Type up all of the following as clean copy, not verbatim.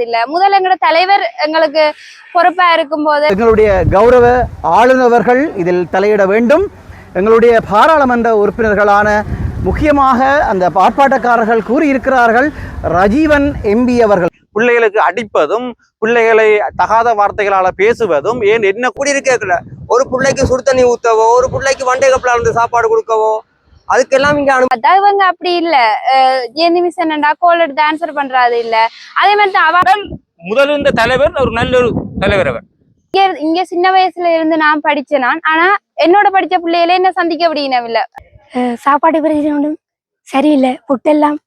இல்ல முதல்ல எங்களோட தலைவர் எங்களுக்கு பொறுப்பா இருக்கும் போது எங்களுடைய கௌரவ ஆளுநர்கள் இதில் தலையிட வேண்டும். எங்களுடைய பாராளுமன்ற உறுப்பினர்களான முக்கியமாக அந்த ஆர்ப்பாட்டக்காரர்கள் கூறியிருக்கிறார்கள். ரஜீவன் எம்பி அவர்கள் பிள்ளைகளுக்கு அடிப்பதும் பிள்ளைகளை தகாத வார்த்தைகளால பேசுவதும் ஏன் என்ன குடியிருக்கல ஒரு பிள்ளைக்கு சுடு தண்ணி ஊத்தவோ ஒரு பிள்ளைக்கு வண்டை கப்பல இருந்து சாப்பாடு கொடுக்கவோ அதுக்கெல்லாம் இங்க இவங்க அப்படி இல்ல ஜெயந்திமிசன்டா கோல் எடுத்து ஆன்சர் பண்றாது இல்ல. அதே மாதிரி தான் அவர்கள் முதல் இந்த தலைவர் ஒரு நல்ல ஒரு தலைவர். அவர் இங்க சின்ன வயசுல இருந்து நான் படிச்சேன். ஆனா என்னோட படிச்ச பிள்ளைகளே என்ன சந்திக்க முடியணும் இல்ல. சாப்பாடு பிரச்சனை ஒன்றும் சரியில்லை. புட்டெல்லாம்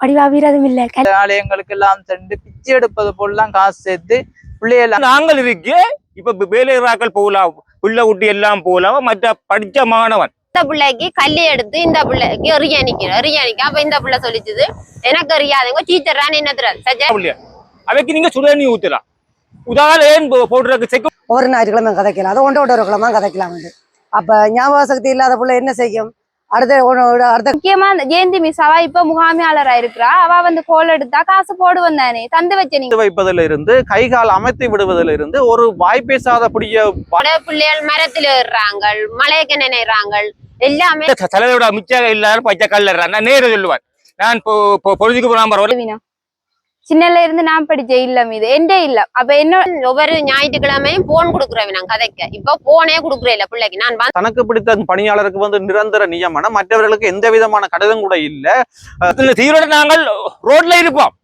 வடிவா வீரதும் இல்லை. ஆலயங்களுக்கு எல்லாம் சென்று பிச்சை எடுப்பது போலாம் காசு சேர்த்து பிள்ளைகள் நாங்கள் இருக்கு இப்ப வேலையாக்கள் போகலாம், பிள்ளை குட்டி எல்லாம் போகலாம். மற்ற படிச்ச மாணவன் இந்த பிள்ளைக்கு கல்லி எடுத்து இந்த பிள்ளைக்கு எரியானிக்க அப்ப இந்த பிள்ளை சொல்லிச்சுது எனக்கு எரியாதுங்க டீச்சர் என்ன அவைக்கு நீங்க சுடுதண்ணி ஊத்தலாம். உதாரணம் ஏன் போடுறதுக்கு செக் ஒரு ஞாயிற்றுக்கிழமை கதைக்கலாம், அது ஒன்று ஒரு கிழமை கதைக்கலாம். அப்ப ஞாபக சக்தி இல்லாத பிள்ளை என்ன செய்யும்? அடுத்த முக்கியமா ஜெயந்தி மிஸ்ஸாவா இப்ப முகாமையாளரா இருக்கிறா. அவ கோல் எடுத்தா காசு போடு வந்தானே தந்து வச்ச நீங்க வைப்பதில் இருந்து கைகால் அமைத்து விடுவதில் இருந்து ஒரு வாய் பேசாத பிள்ளைகள் மரத்தில் ஏறுறாங்க, மலையக்க நினைறாங்க எல்லாமே. தலைவரோட மிச்சம் எல்லாரும் பச்சை கல்ல நான் நேர சொல்லுவான். நான் பொழுதுக்கு போனாம சின்னல இருந்து நான் படிச்ச இல்லம் இது எந்த இல்லம். அப்ப என்ன ஒவ்வொரு ஞாயிற்றுக்கிழமையும் போன் கொடுக்குறேன் நான் கதைக்க. இப்ப போனே கொடுக்குறேன் இல்ல பிள்ளைக்கு. நான் தனக்கு பிடித்த பணியாளருக்கு நிரந்தர நியமனம், மற்றவர்களுக்கு எந்த விதமான கடிதம் கூட இல்ல. தீவிர நாங்கள் ரோட்ல இருப்போம்,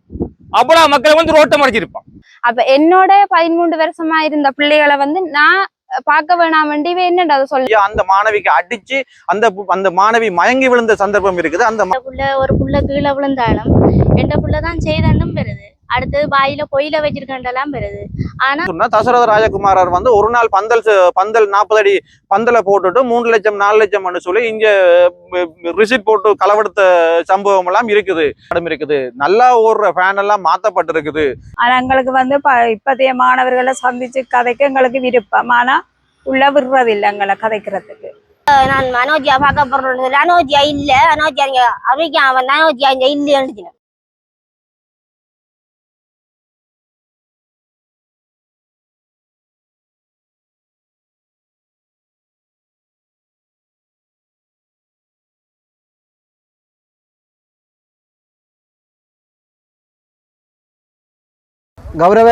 அவ்வளவு மக்களை ரோட்டை மறைச்சிருப்போம். அப்ப என்னோட 13 வருஷமா இருந்த பிள்ளைகளை நான் பார்க்க வேணாம் வேண்டி என்னடா சொல்லி அந்த மாணவிக்கு அடிச்சு அந்த மாணவி மயங்கி விழுந்த சந்தர்ப்பம் இருக்குது. அந்த ஒரு புள்ள கீழே விழுந்தாலும் எந்த புள்ளதான் செய்தாலும் பெறுது. அடுத்து வாயில பொயில வச்சிருக்கெல்லாம் பெறுது. ஆனா தசரத ராஜகுமாரர் ஒரு நாள் பந்தல் 40 அடி பந்தலை போட்டுட்டு 3 லட்சம் 4 லட்சம் சொல்லி இங்க ரிசிட் போட்டு களவெடுத்த சம்பவம் எல்லாம் இருக்குது. நல்லா ஓடுற ஃபேன் எல்லாம் மாத்தப்பட்டிருக்குது. ஆனா எங்களுக்கு இப்பதைய மாணவர்களை சந்திச்சு கதைக்க எங்களுக்கு விருப்பம். ஆனா உள்ள விடுறதில்லை எங்களை கதைக்கிறதுக்கு. நான் அனோஜியா பார்க்க போறது அனோஜியா இல்ல, அனோஜியா அவைக்கு அவன் அனோஜியா இங்க இல்லைன்னு. கௌரவ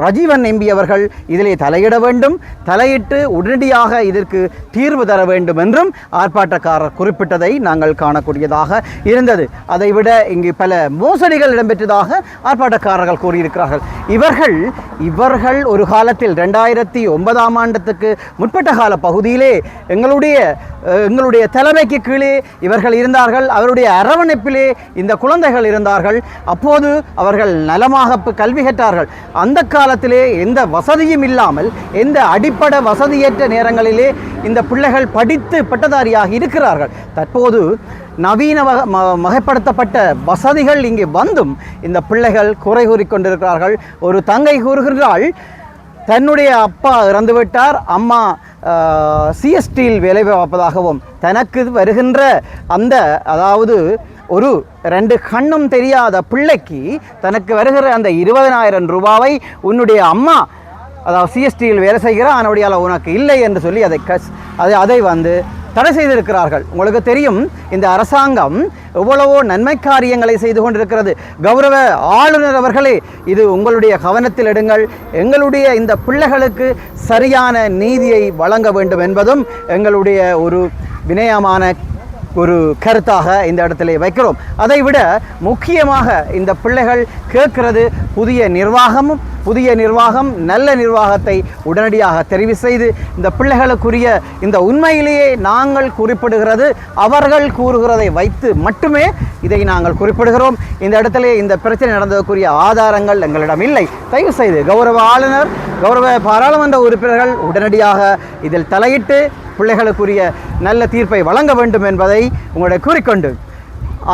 ரஜீவன் எம்பி அவர்கள் இதிலே தலையிட வேண்டும். தலையிட்டு உடனடியாக இதற்கு தீர்வு தர வேண்டும் என்றும் ஆர்ப்பாட்டக்காரர் குறிப்பிட்டதை நாங்கள் காணக்கூடியதாக இருந்தது. அதைவிட இங்கு பல மோசடிகள் இடம்பெற்றதாக ஆர்ப்பாட்டக்காரர்கள் கூறியிருக்கிறார்கள். இவர்கள் ஒரு காலத்தில் 2009ஆம் ஆண்டுக்கு முற்பட்ட கால பகுதியிலே எங்களுடைய தலைமைக்கு கீழே இவர்கள் இருந்தார்கள். அவருடைய அரவணைப்பிலே இந்த குழந்தைகள் இருந்தார்கள். அப்போது அவர்கள் நலமாக கல்வி கற்றார்கள். அந்த காலத்திலே எந்த வசதியும் இல்லாமல், எந்த அடிப்படை வசதியற்ற நேரங்களிலே இந்த பிள்ளைகள் படித்து பட்டதாரியாக இருக்கிறார்கள். தற்போது நவீன வகைப்படுத்தப்பட்ட வசதிகள் இங்கே வந்தும் இந்த பிள்ளைகள் குறை கூறிக்கொண்டிருக்கிறார்கள். ஒரு தங்கை கூறுகிறாள், தன்னுடைய அப்பா இறந்துவிட்டார், அம்மா சிஎஸ்டியில் வேலை பார்ப்பதாகவும் தனக்கு வருகின்ற அதாவது ஒரு 2 கண்ணும் தெரியாத பிள்ளைக்கு தனக்கு வருகிற அந்த 20,000 ரூபாவை உன்னுடைய அம்மா அதாவது சிஎஸ்டியில் வேலை செய்கிறார், அதனுடைய உனக்கு இல்லை என்று சொல்லி அதை தடை செய்திருக்கிறார்கள். உங்களுக்கு தெரியும், இந்த அரசாங்கம் எவ்வளவோ நன்மை காரியங்களை செய்து கொண்டிருக்கிறது. கௌரவ ஆளுநர் அவர்களே, இது உங்களுடைய கவனத்தில் எடுங்கள். எங்களுடைய இந்த பிள்ளைகளுக்கு சரியான நீதியை வழங்க வேண்டும் என்பதும் எங்களுடைய ஒரு வினயமான ஒரு கருத்தாக இந்த இடத்திலே வைக்கிறோம். அதைவிட முக்கியமாக இந்த பிள்ளைகள் கேட்கிறது புதிய நிர்வாகம் நல்ல நிர்வாகத்தை உடனடியாக தெரிவு செய்து இந்த பிள்ளைகளுக்குரிய இந்த உண்மையிலேயே நாங்கள் குறிப்பிடுகிறது அவர்கள் கூறுகிறதை வைத்து மட்டுமே இதை நாங்கள் குறிப்பிடுகிறோம். இந்த இடத்திலே இந்த பிரச்சனை நடந்ததற்குரிய ஆதாரங்கள் எங்களிடம் இல்லை. தயவு செய்து கௌரவ ஆளுநர், கௌரவ பாராளுமன்ற உறுப்பினர்கள் உடனடியாக இதில் தலையிட்டு பிள்ளைகளுக்குரிய நல்ல தீர்ப்பை வழங்க வேண்டும் என்பதை உங்களுடைய கூறிக்கொண்டு,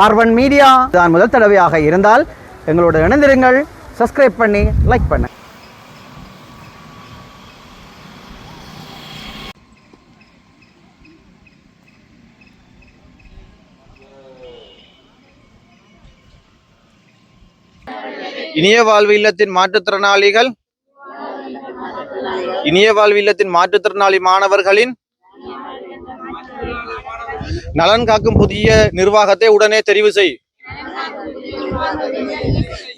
R1 மீடியா தான் முதல் தடவையாக இருந்தால் எங்களோட இணைந்திருங்கள். சப்ஸ்கிரைப் பண்ணி லைக் பண்ண. இனிய வாழ்வு இல்லத்தின் மாற்றுத்திறனாளிகள் மாற்றுத்திறனாளி மாணவர்களின் நலன் காக்கும் புதிய நிர்வாகத்தை உடனே தெரிவு செய்.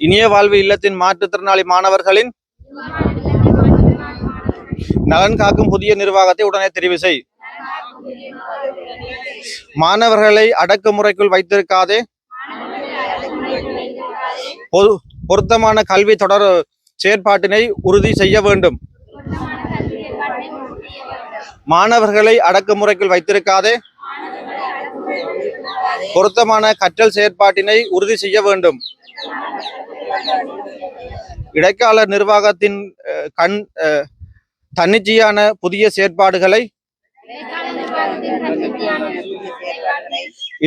இனிய வாழ்வு இல்லத்தின் மாற்றுத்திறனாளி மாணவர்களின் நலன் காக்கும் புதிய நிர்வாகத்தை உடனே தெரிவு செய். மாணவர்களை அடக்குமுறைக்குள் வைத்திருக்காதே. பொருத்தமான கல்வி தொடர் செயற்பாட்டினை உறுதி செய்ய வேண்டும். மாணவர்களை அடக்குமுறைக்குள் வைத்திருக்காதே. பொருத்தமான கற்றல் செயற்பாட்டினை உறுதி செய்ய வேண்டும். இடைக்கால நிர்வாகத்தின் தன்னிச்சையான புதிய செயற்பாடுகளை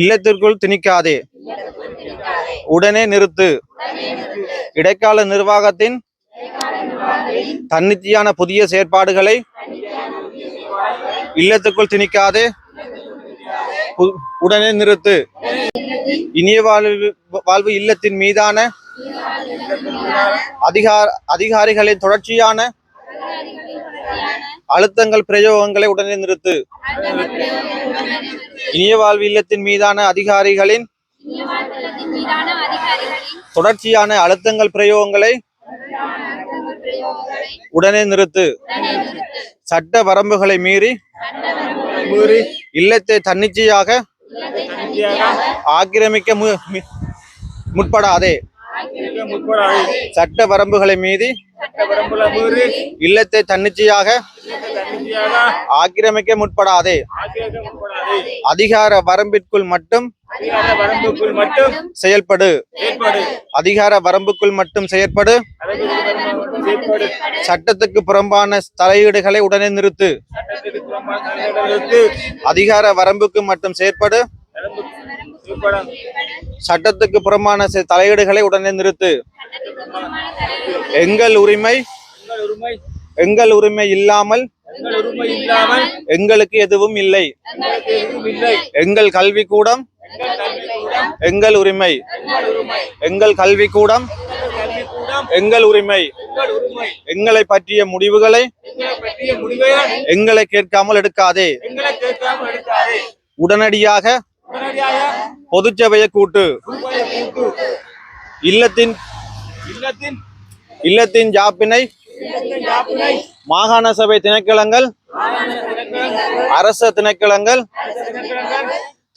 இல்லத்திற்குள் திணிக்காதே. உடனே நிறுத்து. இடைக்கால நிர்வாகத்தின் தன்னிச்சையான புதிய செயற்பாடுகளை இல்லத்துக்குள் திணிக்காதே. உடனே நிறுத்து. இனிய வாழ்வு இல்லத்தின் மீதான அதிகாரிகளின் தொடர்ச்சியான அழுத்தங்கள் பிரயோகங்களை உடனே நிறுத்து. இனிய வாழ்வு இல்லத்தின் மீதான அதிகாரிகளின் தொடர்ச்சியான அழுத்தங்கள் பிரயோகங்களை உடனே நிறுத்து. சட்ட வரம்புகளை மீறி இல்லத்தை தன்னிச்சையாக ஆக்கிரமிக்க முற்படாதே. சட்ட வரம்புகளை மீறி இல்லத்தை தன்னிச்சையாக ஆக்கிரமிக்க முற்படாதே. அதிகார வரம்பிற்குள் மட்டும் செயல்படு. அதிகார வரம்புக்குள் மட்டும் செயற்படு. சட்டத்துக்கு புறம்பான தலையீடுகளை உடனே நிறுத்து. அதிகார வரம்புக்கு மட்டும் செயற்படு. சட்டத்துக்கு புறம்பான தலையீடுகளை உடனே நிறுத்து. எங்கள் உரிமை இல்லாமல் எங்களுக்கு எதுவும் இல்லை. எங்கள் கல்விக்கூடம் எங்கள் உரிமை. எங்கள் கல்விக்கூடம் எங்கள் உரிமை. எங்களை பற்றிய முடிவுகளை எங்களை கேட்காமல் எடுக்காதே. உடனடியாக பொதுச்சபையை கூட்டு. இல்லத்தின் ஜாப்பினை மாகாண சபை திணைக்களங்கள் அரச திணைக்களங்கள்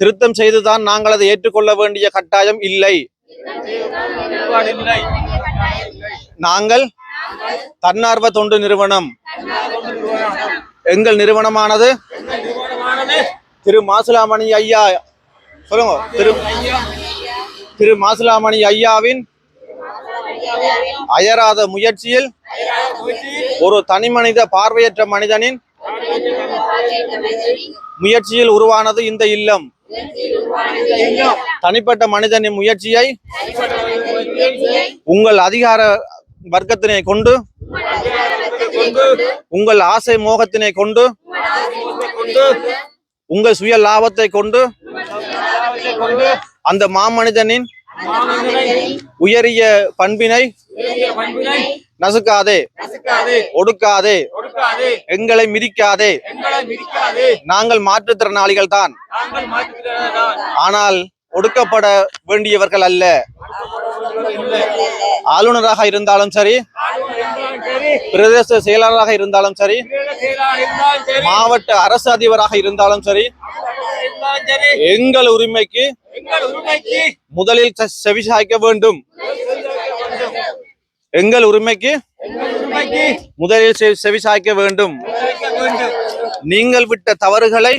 திருத்தம் செய்துதான் நாங்கள் அதை ஏற்றுக்கொள்ள வேண்டிய கட்டாயம் இல்லை. நாங்கள் தன்னார்வ தொண்டு நிறுவனம். எங்கள் நிறுவனமானது திரு மாசிலாமணி ஐயா சொல்லுங்க திரு மாசிலாமணி ஐயாவின் அயராத முயற்சியில் ஒரு தனி மனித பார்வையற்ற மனிதனின் முயற்சியில் உருவானது இந்த இல்லம். தனிப்பட்ட மனிதனின் முயற்சியை உங்கள் அதிகார வர்க்கத்தினை கொண்டு உங்கள் ஆசை மோகத்தினை கொண்டு உங்கள் சுய லாபத்தை கொண்டு அந்த மாமனிதனின் உயரிய பண்பினை நசுக்காதே, ஒடுக்காதே, எங்களை மிதிக்காதே. நாங்கள் மாற்றுத்திறனாளிகள் தான், ஆனால் ஒடுக்கப்பட வேண்டியவர்கள் அல்ல. ஆளுநராக இருந்தாலும் சரி, பிரதேச செயலாளராக இருந்தாலும் சரி, மாவட்ட அரசு அதிபராக இருந்தாலும் சரி, எங்கள் உரிமைக்கு முதலில் செவிசாய்க்க வேண்டும். எங்கள் உரிமைக்கு முதலில் செவிசாய்க்க வேண்டும். நீங்கள் விட்ட தவறுகளை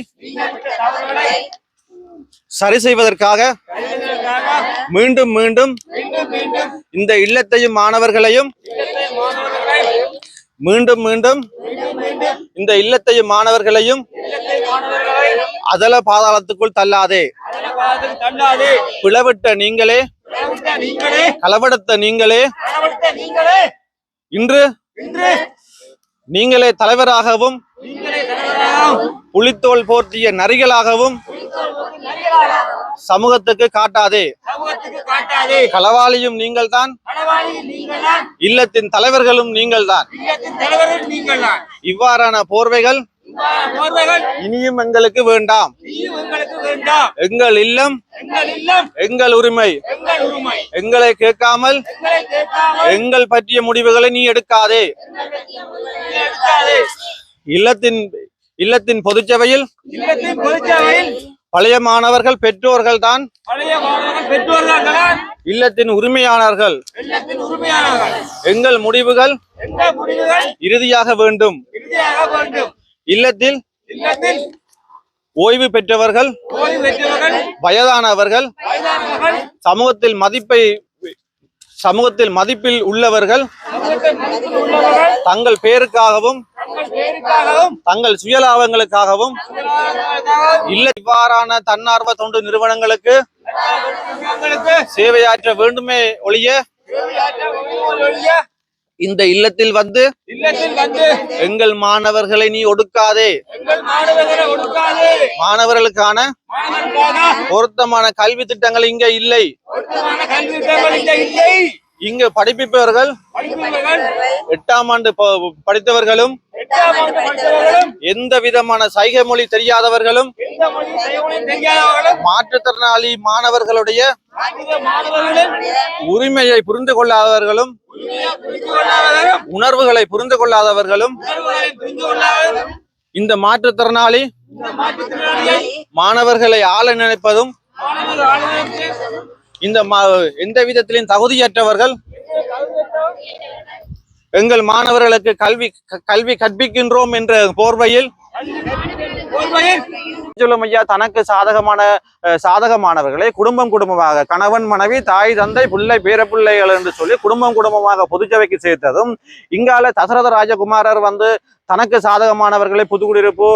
சரி செய்வதற்காக மீண்டும் மீண்டும் இந்த இல்லத்தையும் மாணவர்களையும் மீண்டும் மீண்டும் இந்த இல்லத்தையும் மாணவர்களையும் அதல பாதாளத்துக்குள் தள்ளாதே. பிளவிட்ட நீங்களே, களவெடுத்த நீங்களே, இன்று நீங்களே தலைவராகவும் புலித்தோல் போர்த்திய நரிகளாகவும் சமூகத்துக்கு காட்டாதே. களவாளியும் நீங்கள்தான், இல்லத்தின் தலைவர்களும் நீங்கள்தான். இவ்வாறான போர்வைகள் இனியும் எங்களுக்கு வேண்டாம். எங்கள் இல்லம் எங்கள் உரிமை. எங்களை கேட்காமல் எங்கள் பற்றிய முடிவுகளை நீ எடுக்காதே. இல்லத்தின் பொதுச்சபையில் பழைய மாணவர்கள் பெற்றோர்கள் தான் இல்லத்தின் உரிமையாளர்கள். எங்கள் முடிவுகள் இறுதியாக வேண்டும். இல்லத்தில் ஓய்வு பெற்றவர்கள், வயதானவர்கள், சமூகத்தில் மதிப்பில் உள்ளவர்கள் தங்கள் பேருக்காகவும் தங்கள் சுயலாபங்களுக்காகவும் இவ்வாறான தன்னார்வ தொண்டு நிறுவனங்களுக்கு சேவையாற்ற வேண்டுமே ஒழிய இந்த இல்லத்தில் வந்து எங்கள் மாணவர்களை நீ ஒடுக்காதே. மாணவர்களுக்கான பொருத்தமான கல்வி திட்டங்கள் இங்க இல்லை. இங்கு படிப்பவர்கள் 8ஆம் ஆண்டு படித்தவர்களும் எந்த விதமான சைகை மொழி தெரியாதவர்களும் மாற்றுத்திறனாளி மாணவர்களுடைய உரிமையை புரிந்து கொள்ளாதவர்களும் உணர்வுகளை புரிந்து கொள்ளாதவர்களும் இந்த மாற்றுத்திறனாளி மாணவர்களை ஆள நினைப்பதும் இந்த எந்த விதத்திலும் தகுதியற்றவர்கள் எங்கள் மாணவர்களுக்கு கல்வி கற்பிக்கின்றோம் என்ற போர்வையில் ஐயா தனக்கு சாதகமானவர்களை குடும்பமாக கணவன் மனைவி தாய் தந்தை பிள்ளை பேரப்பிள்ளைகள் என்று சொல்லி குடும்பமாக பொதுச்சபைக்கு சேர்த்ததும் இங்கால தசரத ராஜகுமாரர் வந்து தனக்கு சாதகமானவர்களை புதுக்குடியிருப்பு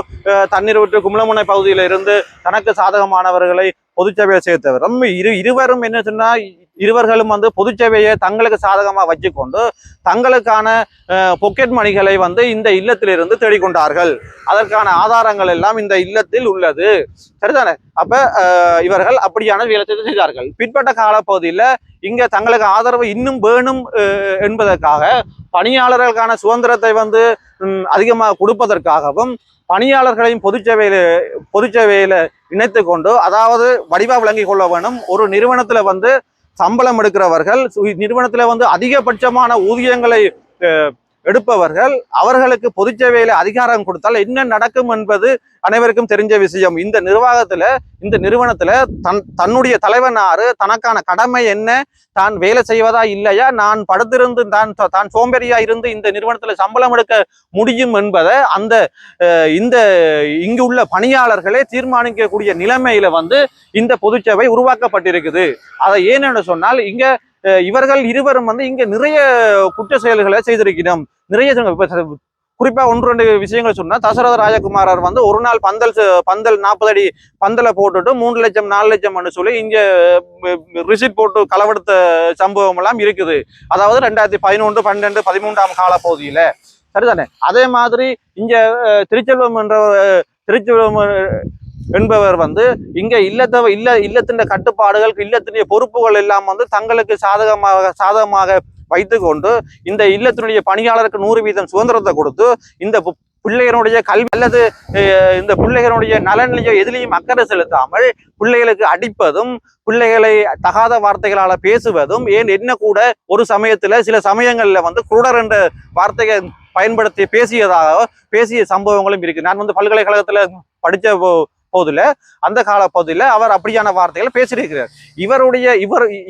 தண்ணீர் விட்டு கும்பலமுனை பகுதியில இருந்து தனக்கு சாதகமானவர்களை பொதுச்சபையை சேர்த்தவர். இருவரும் என்ன சொன்னா இருவர்களும் வந்து பொதுச்சபையை தங்களுக்கு சாதகமா வச்சுக்கொண்டு தங்களுக்கான பொக்கெட் மணிகளை வந்து இந்த இல்லத்திலிருந்து தேடிக்கொண்டார்கள். அதற்கான ஆதாரங்கள் எல்லாம் இந்த இல்லத்தில் உள்ளது. சரிதானே? அப்ப இவர்கள் அப்படியான வேலை செய்தார்கள். பிற்பட்ட காலப்பகுதியில இங்க தங்களுக்கு ஆதரவு இன்னும் வேணும் என்பதற்காக பணியாளர்களுக்கான சுதந்திரத்தை வந்து அதிகமாக கொடுப்பதற்காகவும் பணியாளர்களையும் பொதுச்சபையில இணைத்து கொண்டு, அதாவது வடிவா விளங்கி கொள்ள வேணும். ஒரு நிறுவனத்துல வந்து சம்பளம் எடுக்கிறவர்கள், நிறுவனத்துல வந்து அதிகபட்சமான ஊதியங்களை எடுப்பவர்கள், அவர்களுக்கு பொதுச்சபையில அதிகாரம் கொடுத்தால் என்ன நடக்கும் என்பது அனைவருக்கும் தெரிஞ்ச விஷயம். இந்த நிறுவனத்துல தன்னுடைய தலைவன் யாரு, தனக்கான கடமை என்ன, தான் வேலை செய்வதா இல்லையா, நான் படுத்திருந்து தான் சோம்பேறியா இருந்து இந்த நிறுவனத்துல சம்பளம் எடுக்க முடியும் என்பதை இந்த இங்கு உள்ள பணியாளர்களே தீர்மானிக்கக்கூடிய நிலைமையில வந்து இந்த பொதுச்சபை உருவாக்கப்பட்டிருக்குது. அதை ஏன்னு சொன்னால் இங்க இவர்கள் இருவரும் வந்து இங்க நிறைய குற்ற செயல்களை செய்திருக்கிறோம். நிறைய குறிப்பா 1-2 விஷயங்கள் சொன்னா, தசரத ராஜகுமாரர் வந்து ஒரு நாள் பந்தல் 40 அடி பந்தலை போட்டுட்டு 3 லட்சம் 4 லட்சம் சொல்லி இங்க ரிசிட் போட்டு களவெடுத்த சம்பவம் எல்லாம் இருக்குது. அதாவது 2011, 12, 13ஆம் கால பகுதியில. சரிதானே? அதே மாதிரி இங்க திருச்செல்வம் என்பவர் வந்து இங்க இல்லத்தின் கட்டுப்பாடுகள், இல்லத்தினுடைய பொறுப்புகள் எல்லாம் வந்து தங்களுக்கு சாதகமாக வைத்து கொண்டு இந்த இல்லத்தினுடைய பணியாளருக்கு 100% சுதந்திரத்தை கொடுத்து இந்த பிள்ளைகளுடைய கல்வி அல்லது இந்த பிள்ளைகளுடைய நலனிலையோ எதிலையும் அக்கறை செலுத்தாமல் பிள்ளைகளுக்கு அடிப்பதும், பிள்ளைகளை தகாத வார்த்தைகளால பேசுவதும், என்ன கூட ஒரு சில சமயங்கள்ல வந்து குருடர் என்ற வார்த்தையை பயன்படுத்தி பேசிய சம்பவங்களும் இருக்கு. நான் வந்து பல்கலைக்கழகத்துல படிச்ச போதுல அந்த கால பகுதியில அவர் அப்படியான வார்த்தைகளை பேசியிருக்கிறார்.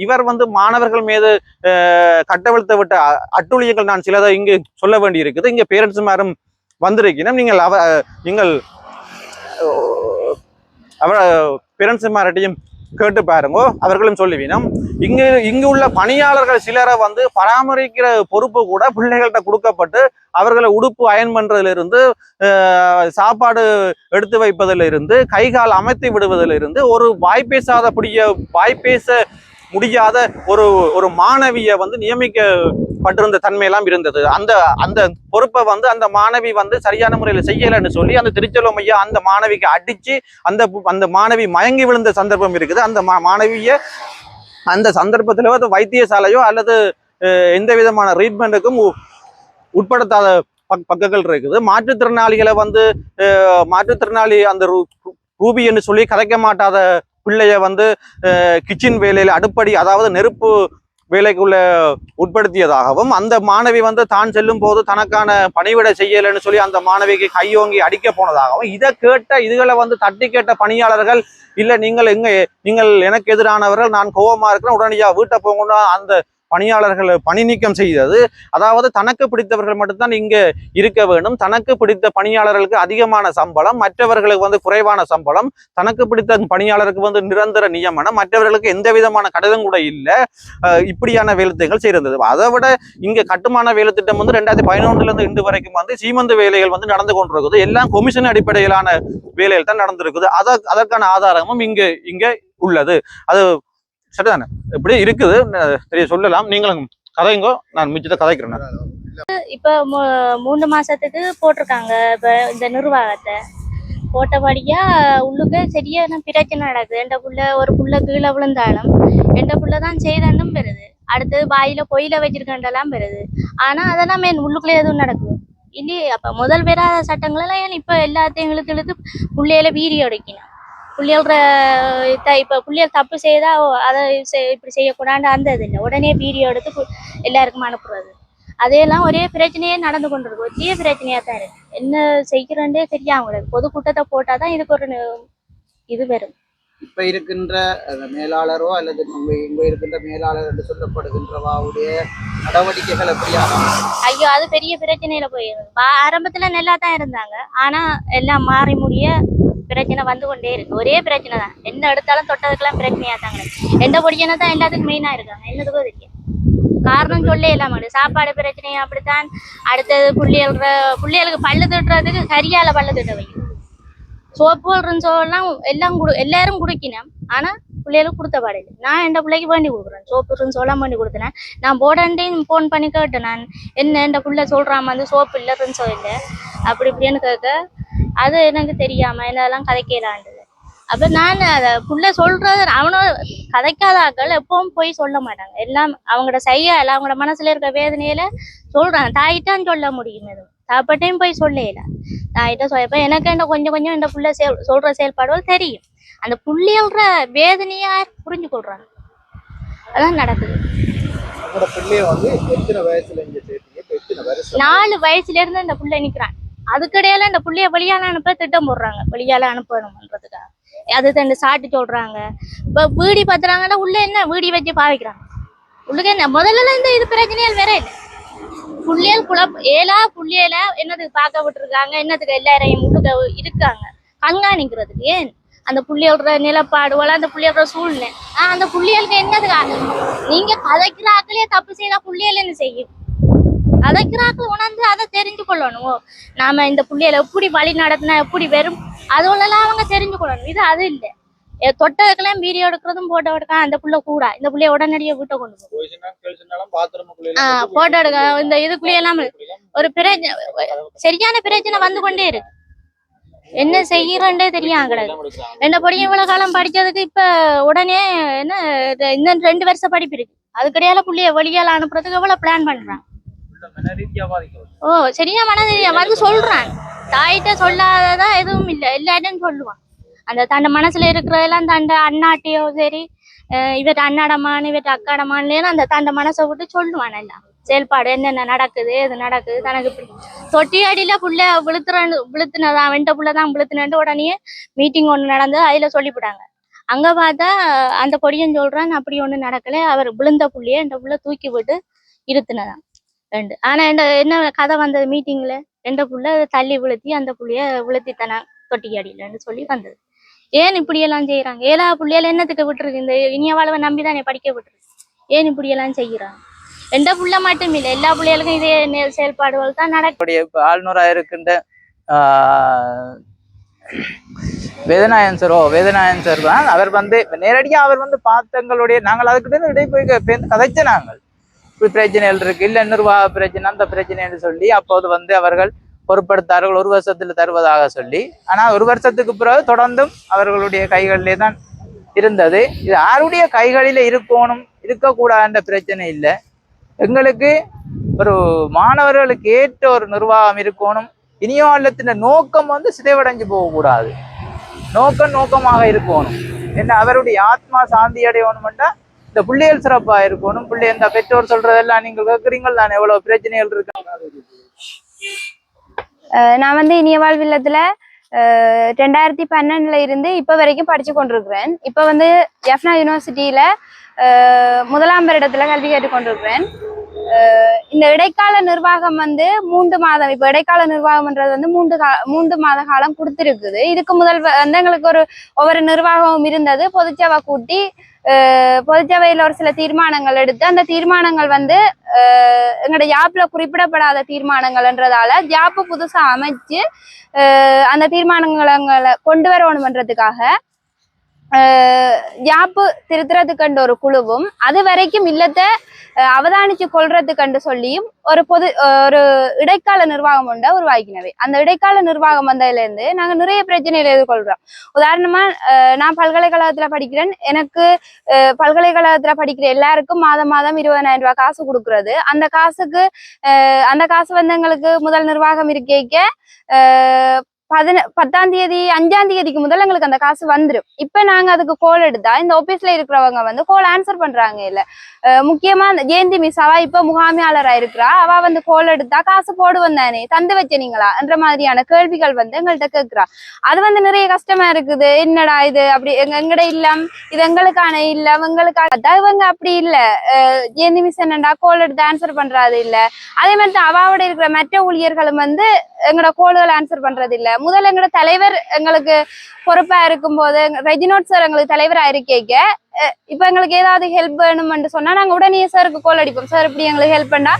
இவர் வந்து மாணவர்கள் மீது கட்டவிழ்த்து விட்ட அட்டுழியங்கள் நான் சிலதை இங்கு சொல்ல வேண்டி இருக்குது. இங்க பேரண்ட்ஸ் மாரும் வந்திருக்கணும். நீங்கள் பேரண்ட்ஸ் மார்ட்டையும் கேட்டு பாருங்க, அவர்களும் சொல்லுவீனம். இங்கு உள்ள பணியாளர்கள் சிலரை வந்து பராமரிக்கிற பொறுப்பு கூட பிள்ளைகள்கிட்ட கொடுக்கப்பட்டு அவர்களை உடுப்பு அயன் பண்றதிலிருந்து, சாப்பாடு எடுத்து வைப்பதிலிருந்து, கைகால் அமைத்து விடுவதிலிருந்து, ஒரு வாய்ப்பேச முடியாத ஒரு ஒரு மாணவியை வந்து நியமிக்கப்பட்டிருந்த தன்மையெல்லாம் இருந்தது. அந்த அந்த பொறுப்பை வந்து அந்த மாணவி வந்து சரியான முறையில் செய்யலைன்னு சொல்லி அந்த திருச்செல்வம் ஐயா அந்த மாணவிக்கு அடிச்சு அந்த மாணவி மயங்கி விழுந்த சந்தர்ப்பம் இருக்குது. அந்த மாணவியை அந்த சந்தர்ப்பத்தில் வைத்தியசாலையோ அல்லது எந்த விதமான ட்ரீட்மெண்ட்டுக்கும் உட்படுத்தாத பக்கங்கள் இருக்குது. மாற்றுத்திறனாளிகளை வந்து மாற்றுத்திறனாளி அந்த ரூபி என்று சொல்லி கதைக்க மாட்டாத பிள்ளைய வந்து கிச்சன் வேலையில அடுப்படி அதாவது நெருப்பு வேலைக்குள்ள உட்படுத்தியதாகவும் அந்த மாணவி வந்து தான் செல்லும் போது தனக்கான பணிவிடை செய்யலைன்னு சொல்லி அந்த மாணவிக்கு கையோங்கி அடிக்க போனதாகவும் இதை கேட்ட இதுகளை வந்து தட்டி கேட்ட பணியாளர்கள் இல்ல நீங்கள் எனக்கு எதிரானவர்கள், நான் கோபமா இருக்கிறேன், உடனடியாக வீட்டை போகணும்னா அந்த பணியாளர்கள் பணி நீக்கம் செய்தது. அதாவது தனக்கு பிடித்தவர்கள் மட்டும்தான் இங்க இருக்க வேண்டும், தனக்கு பிடித்த பணியாளர்களுக்கு அதிகமான சம்பளம், மற்றவர்களுக்கு வந்து குறைவான சம்பளம், தனக்கு பிடித்த பணியாளருக்கு வந்து நிரந்தர நியமனம், மற்றவர்களுக்கு எந்த விதமான கடிதம் கூட இல்லை. இப்படியான வேலைத்திட்டங்கள் செய்திருந்தது. அதை விட இங்க கட்டுமான வேலைத்திட்டம் வந்து 2011 இருந்து இன்று வரைக்கும் வந்து சீமந்து வேலைகள் வந்து நடந்து கொண்டிருக்குது. எல்லாம் கொமிஷன் அடிப்படையிலான வேலைகள் தான் நடந்திருக்குது. அதற்கான ஆதாரமும் இங்க உள்ளது. அது சரிதானே? இப்படி இருக்குது தெரிய சொல்லலாம். நீங்களும் கதைங்கோ, நான் மிச்சத்தை கதைக்கிறேன். இப்ப 3 மாசத்துக்கு போட்டிருக்காங்க. இப்ப இந்த நிர்வாகத்தை போட்டபடியா உள்ளுக்கு சரியான பிரச்சனை நடக்குது. ஒரு புள்ள கீழே விழுந்தாலும் எந்த புள்ள தான் செய்தாண்டும் பெறுது. அடுத்தது வாயில பொயில வச்சிருக்கேன்டெல்லாம் பெறுது. ஆனா அதெல்லாம் உள்ளுக்குள்ள எதுவும் நடக்குது இல்லையே. அப்ப முதல் பெறாத சட்டங்களெல்லாம் இப்ப எல்லாத்தையும் இழுத்து புள்ளையில வீரிய உடைக்கணும். புள்ளியல்ற இப்போ புள்ளியல் தப்பு செய்தா அதை இப்படி செய்யக்கூடாது அந்த இது இல்லை. உடனே வீடியோ எடுத்து எல்லாருக்கும் அனுப்புறது. அதையெல்லாம் ஒரே பிரச்சனையே நடந்து கொண்டிருக்கு. ஒரே பிரச்சனையா தான் இருக்கு. என்ன செய்கிறேன்னே தெரியாம கூடாது. பொதுக்கூட்டத்தை போட்டாதான் இதுக்கு ஒரு இது வரும். இப்ப இருக்கின்ற மேலாளரோ அல்லது இங்க இருக்கின்ற மேலாளர் என்று சொல்லப்படுகின்றவாவுடைய நடவடிக்கைகள் எப்படியா? ஐயோ, அது பெரிய பிரச்சனையில போயிருக்கு. ஆரம்பத்துல நல்லா தான் இருந்தாங்க. ஆனா எல்லாம் மாறி முடிய பிரச்சனை வந்து கொண்டே இருக்கு. ஒரே பிரச்சனை தான். என்ன எடுத்தாலும் தொட்டதுக்கெல்லாம் பிரச்சனையா தாங்க. எந்த பொடியனை தான் எல்லாத்துக்கும் மெயினா இருக்காங்க. என்னதுக்கோ தெரியும். காரணம் சொல்ல இல்லாம சாப்பாடு பிரச்சனையும் அப்படித்தான். அடுத்தது புள்ளியலுக்கு பல்லு திட்டுறதுக்கு சரியால பல்லு திட்ட வைக்கும். சோப்பு ரின்சோலாம் எல்லாரும் குடிக்கணும். ஆனா பிள்ளைகளுக்கு கொடுத்த பாடையில நான் என் பிள்ளைக்கு வேண்டி கொடுக்குறேன். சோப்பு ரின்சோலாம் வேண்டி கொடுத்தேன். நான் போடண்டையும் ஃபோன் பண்ணி கேட்டேன். நான் என்ன என் பிள்ளை சொல்றாம வந்து சோப்பு இல்லை ரின்சோ இல்லை அப்படி இப்படின்னு கேட்க அது எனக்கு தெரியாம என்னதெல்லாம் கதைக்கலான்றது. அப்ப நான் அதை புள்ள சொல்றது அவனோ கதைக்காத ஆக்கள் எப்பவும் போய் சொல்ல மாட்டாங்க. எல்லாம் அவங்களோட செய்யல அவங்களோட மனசுல இருக்க வேதனையில சொல்றாங்க. தாயிட்டான்னு சொல்ல முடியும். எதுவும் தாப்பட்டையும் போய் சொல்லல. தாயிட்ட சொல்லப்ப எனக்கு என்ன கொஞ்சம் கொஞ்சம் இந்த புள்ள சொல்ற செயல்பாடுகள் தெரியும். அந்த புள்ளியோட வேதனையா புரிஞ்சு கொள்றாங்க. அதான் நடக்குது. 4 வயசுல இருந்து இந்த புள்ள நிக்கிறான். அதுக்கிடையில இந்த புள்ளைய வெளியால அனுப்ப திட்டம் போடுறாங்க. வெளியால அனுப்பணும்ன்றதுக்காக அது தண்டு சாட்டி சொல்றாங்க. இப்ப வீடி பாத்துறாங்கன்னா உள்ள என்ன வீடி வச்சு பாவிக்கிறாங்க. உள்ளுக்கு என்ன முதல்ல இந்த இது பிரச்சனைகள் வேற இல்லை. புள்ளியல் புள்ளியல என்னதுக்கு பார்க்க விட்டுருக்காங்க. என்னதுக்கு எல்லாரையும் உள்ளுக்க இருக்காங்க கண்காணிக்கிறதுக்கு. ஏன் அந்த புள்ளியோட நிலப்பாடுவல அந்த புள்ளியோட சூழ்நிலை அந்த புள்ளியலுக்கு என்னதுக்கு? நீங்க கதைக்கிற ஆக்களே தப்பு செய்தா புள்ளியல் என்ன செய்யும்? கதைக்கிறாக்கள் உணர்ந்து அதை தெரிஞ்சு கொள்ளணும். நாம இந்த புள்ளியலை எப்படி வழி நடத்தினா எப்படி வரும் அதுவெல்லாம் அவங்க தெரிஞ்சு கொள்ளணும். இது அது இல்லை. தொட்டதுக்கெல்லாம் வீடியோ எடுக்கிறதும் போட்டோ எடுக்க அந்த புள்ள கூட இந்த புள்ளைய உடனடியாக வீட்டை கொண்டு போட்டோ எடுக்க இந்த இதுக்குள்ளேயெல்லாம் ஒரு பிரச்சனை சரியான பிரச்சனை வந்து கொண்டே இருக்கு. என்ன செய்யறே தெரியும் கிடையாது. என்ன படியும் இவ்வளவு காலம் படிச்சதுக்கு இப்ப உடனே என்ன இந்த 2 வருஷம் படிப்பு இருக்கு. அதுக்கடையால புள்ளைய வெளியால அனுப்புறதுக்கு எவ்வளவு பிளான் பண்றான். சரியா மனதியா வந்து சொல்றான். தாயிட்ட சொல்லாததா எதுவும் இல்லை. எல்லாரும் சொல்லுவான். அந்த தண்ட மனசுல இருக்கிறதெல்லாம் தண்ட அண்ணாட்டையோ சரி இவற்ற அண்ணாடமான இவற்ற அக்காடமான்னு அந்த தண்ட மனசை விட்டு சொல்லுவான். எல்லாம் செயல்பாடு என்னென்ன நடக்குது எது நடக்குது தனக்கு இப்படி தொட்டி அடியில புள்ள விழுத்துனதான் வெண்ட புள்ளதான் விழுத்துனு உடனே மீட்டிங் ஒண்ணு நடந்து அதுல சொல்லிவிட்டாங்க. அங்க பார்த்தா அந்த கொடியன் சொல்றான் அப்படி ஒண்ணு நடக்கல. அவர் விழுந்த புள்ளைய இந்த புள்ள தூக்கி விட்டு இருத்துனதான் 2. ஆனா என்ன கதை வந்தது மீட்டிங்ல 2 புள்ள தள்ளி விழுத்தி அந்த புள்ளைய விழுத்தித்தனா தொட்டி அடியிலன்னு சொல்லி வந்தது. ஏன் இப்படியெல்லாம் செய்யறாங்க? 7 புள்ளையில என்னத்துக்கு விட்டுருக்கு? இந்த இனிய வாழ்வை நம்பிதானே படிக்க விட்டுருக்கு. ஏன் இப்படியெல்லாம் செய்யறாங்க? 2 புள்ள மட்டும் இல்லை எல்லா புள்ளைகளுக்கும் இதே செயல்பாடுகள் தான் நடக்கும். இப்ப ஆளுநராக இருக்கின்ற வேதநாயகன் சார் தான் அவர் வந்து நேரடியா அவர் வந்து பார்த்தங்களுடைய நாங்கள் அதுக்கிட்ட இடையே போய் கதைச்ச நாங்கள் இப்படி பிரச்சனைகள் இருக்கு இல்ல நிர்வாக பிரச்சனை அந்த பிரச்சனைன்னு சொல்லி அப்போது வந்து அவர்கள் பொருட்படுத்தார்கள் 1 வருஷத்துல தருவதாக சொல்லி ஆனா 1 வருஷத்துக்கு பிறகு தொடர்ந்தும் அவர்களுடைய கைகளிலே தான் இருந்தது. இது யாருடைய கைகளில இருக்கக்கூடாதுன்ற பிரச்சனை இல்லை. எங்களுக்கு ஒரு மாணவர்களுக்கு ஏற்ற ஒரு நிர்வாகம் இருக்கணும். இனியோல்லத்தின் நோக்கம் வந்து சிதைவடைஞ்சு போகக்கூடாது. நோக்கமாக இருக்கணும். என்ன அவருடைய ஆத்மா சாந்தி அடையணும்னா இந்த பிள்ளைகள் சிறப்பா இருக்கணும். இந்த பெற்றோர் சொல்றதெல்லாம் நீங்கள் கேட்குறீங்கள் தான் எவ்வளவு பிரச்சனைகள் இருக்கு. நான் வந்து இனிய வாழ்வில்லத்துல 2012 இருந்து இப்ப வரைக்கும் படிச்சு கொண்டிருக்கிறேன். இப்ப வந்து எஃப்னா யூனிவர்சிட்டியில 1ஆம் வருடத்துல கல்வி கேட்டுக்கொண்டிருக்கிறேன். இந்த இடைக்கால நிர்வாகம் வந்து 3 மாதம், இப்ப இடைக்கால நிர்வாகம்ன்றது வந்து 3 மாத காலம் கொடுத்திருக்குது. இதுக்கு முதல் வந்து எங்களுக்கு ஒவ்வொரு நிர்வாகமும் இருந்தது. பொதுச்சபை கூட்டி பொதுச்சபையில ஒரு சில தீர்மானங்கள் எடுத்து அந்த தீர்மானங்கள் வந்து எங்களோட ஜாப்ல குறிப்பிடப்படாத தீர்மானங்கள்ன்றதால ஜாப்பு புதுசா அமைச்சு அந்த தீர்மானங்களை கொண்டு வரணும்ன்றதுக்காக ஜாப்பு திருத்துறதுக்கண்டு ஒரு குழுவும் அது வரைக்கும் இல்லத்தை அவதானிச்சு கொள்றதுக்கண்டு சொல்லியும் ஒரு இடைக்கால நிர்வாகம் உண்டா உருவாக்கினவை. அந்த இடைக்கால நிர்வாகம் வந்ததுல இருந்து நாங்க நிறைய பிரச்சனைகளை எதிர்கொள்றோம். உதாரணமா நான் பல்கலைக்கழகத்துல படிக்கிறேன். எனக்கு பல்கலைக்கழகத்துல படிக்கிற எல்லாருக்கும் மாதம் 20,000 ரூபாய் காசு கொடுக்கறது. அந்த காசு வந்து எங்களுக்கு முதல் நிர்வாகம் இருக்கேக்க 10ஆம் தேதி 5ஆம் தேதிக்கு முதல் எங்களுக்கு அந்த காசு வந்துடும். இப்ப நாங்க அதுக்கு கோல் எடுத்தா இந்த ஆபீஸ்ல இருக்கிறவங்க வந்து கோல் ஆன்சர் பண்றாங்க இல்ல. முக்கியமா அந்த ஜெயந்தி மிஸ் அவ இப்ப முகாமியாளரா இருக்கிறா. அவ வந்து கோல் எடுத்தா காசு போடுவோம் தானே, தந்து வச்சனீங்களா என்ற மாதிரியான கேள்விகள் வந்து எங்கள்கிட்ட கேட்கிறா. அது வந்து நிறைய கஷ்டமா இருக்குது. என்னடா இது அப்படி எங்கட இல்லம், இது எங்களுக்கான இல்லம், எங்களுக்கான இவங்க அப்படி இல்ல. ஜெயந்தி மிஸ் என்னண்டா கோல் எடுத்து ஆன்சர் பண்றது இல்ல. அதே மாதிரி அவாவோட இருக்கிற மற்ற ஊழியர்களும் வந்து எங்களோட கோல்கள் ஆன்சர் பண்றது இல்ல. முதல்ல எங்களோட தலைவர் எங்களுக்கு பொறுப்பா இருக்கும் போது ரெஜினோட் சார் எங்களுக்கு தலைவரா இருக்கேக்க இப்ப எங்களுக்கு ஏதாவது ஹெல்ப் வேணும்னு சொன்னா நாங்க உடனே சாருக்கு கோல் அடிப்போம். சார் இப்படி எங்களுக்கு ஹெல்ப் பண்ணா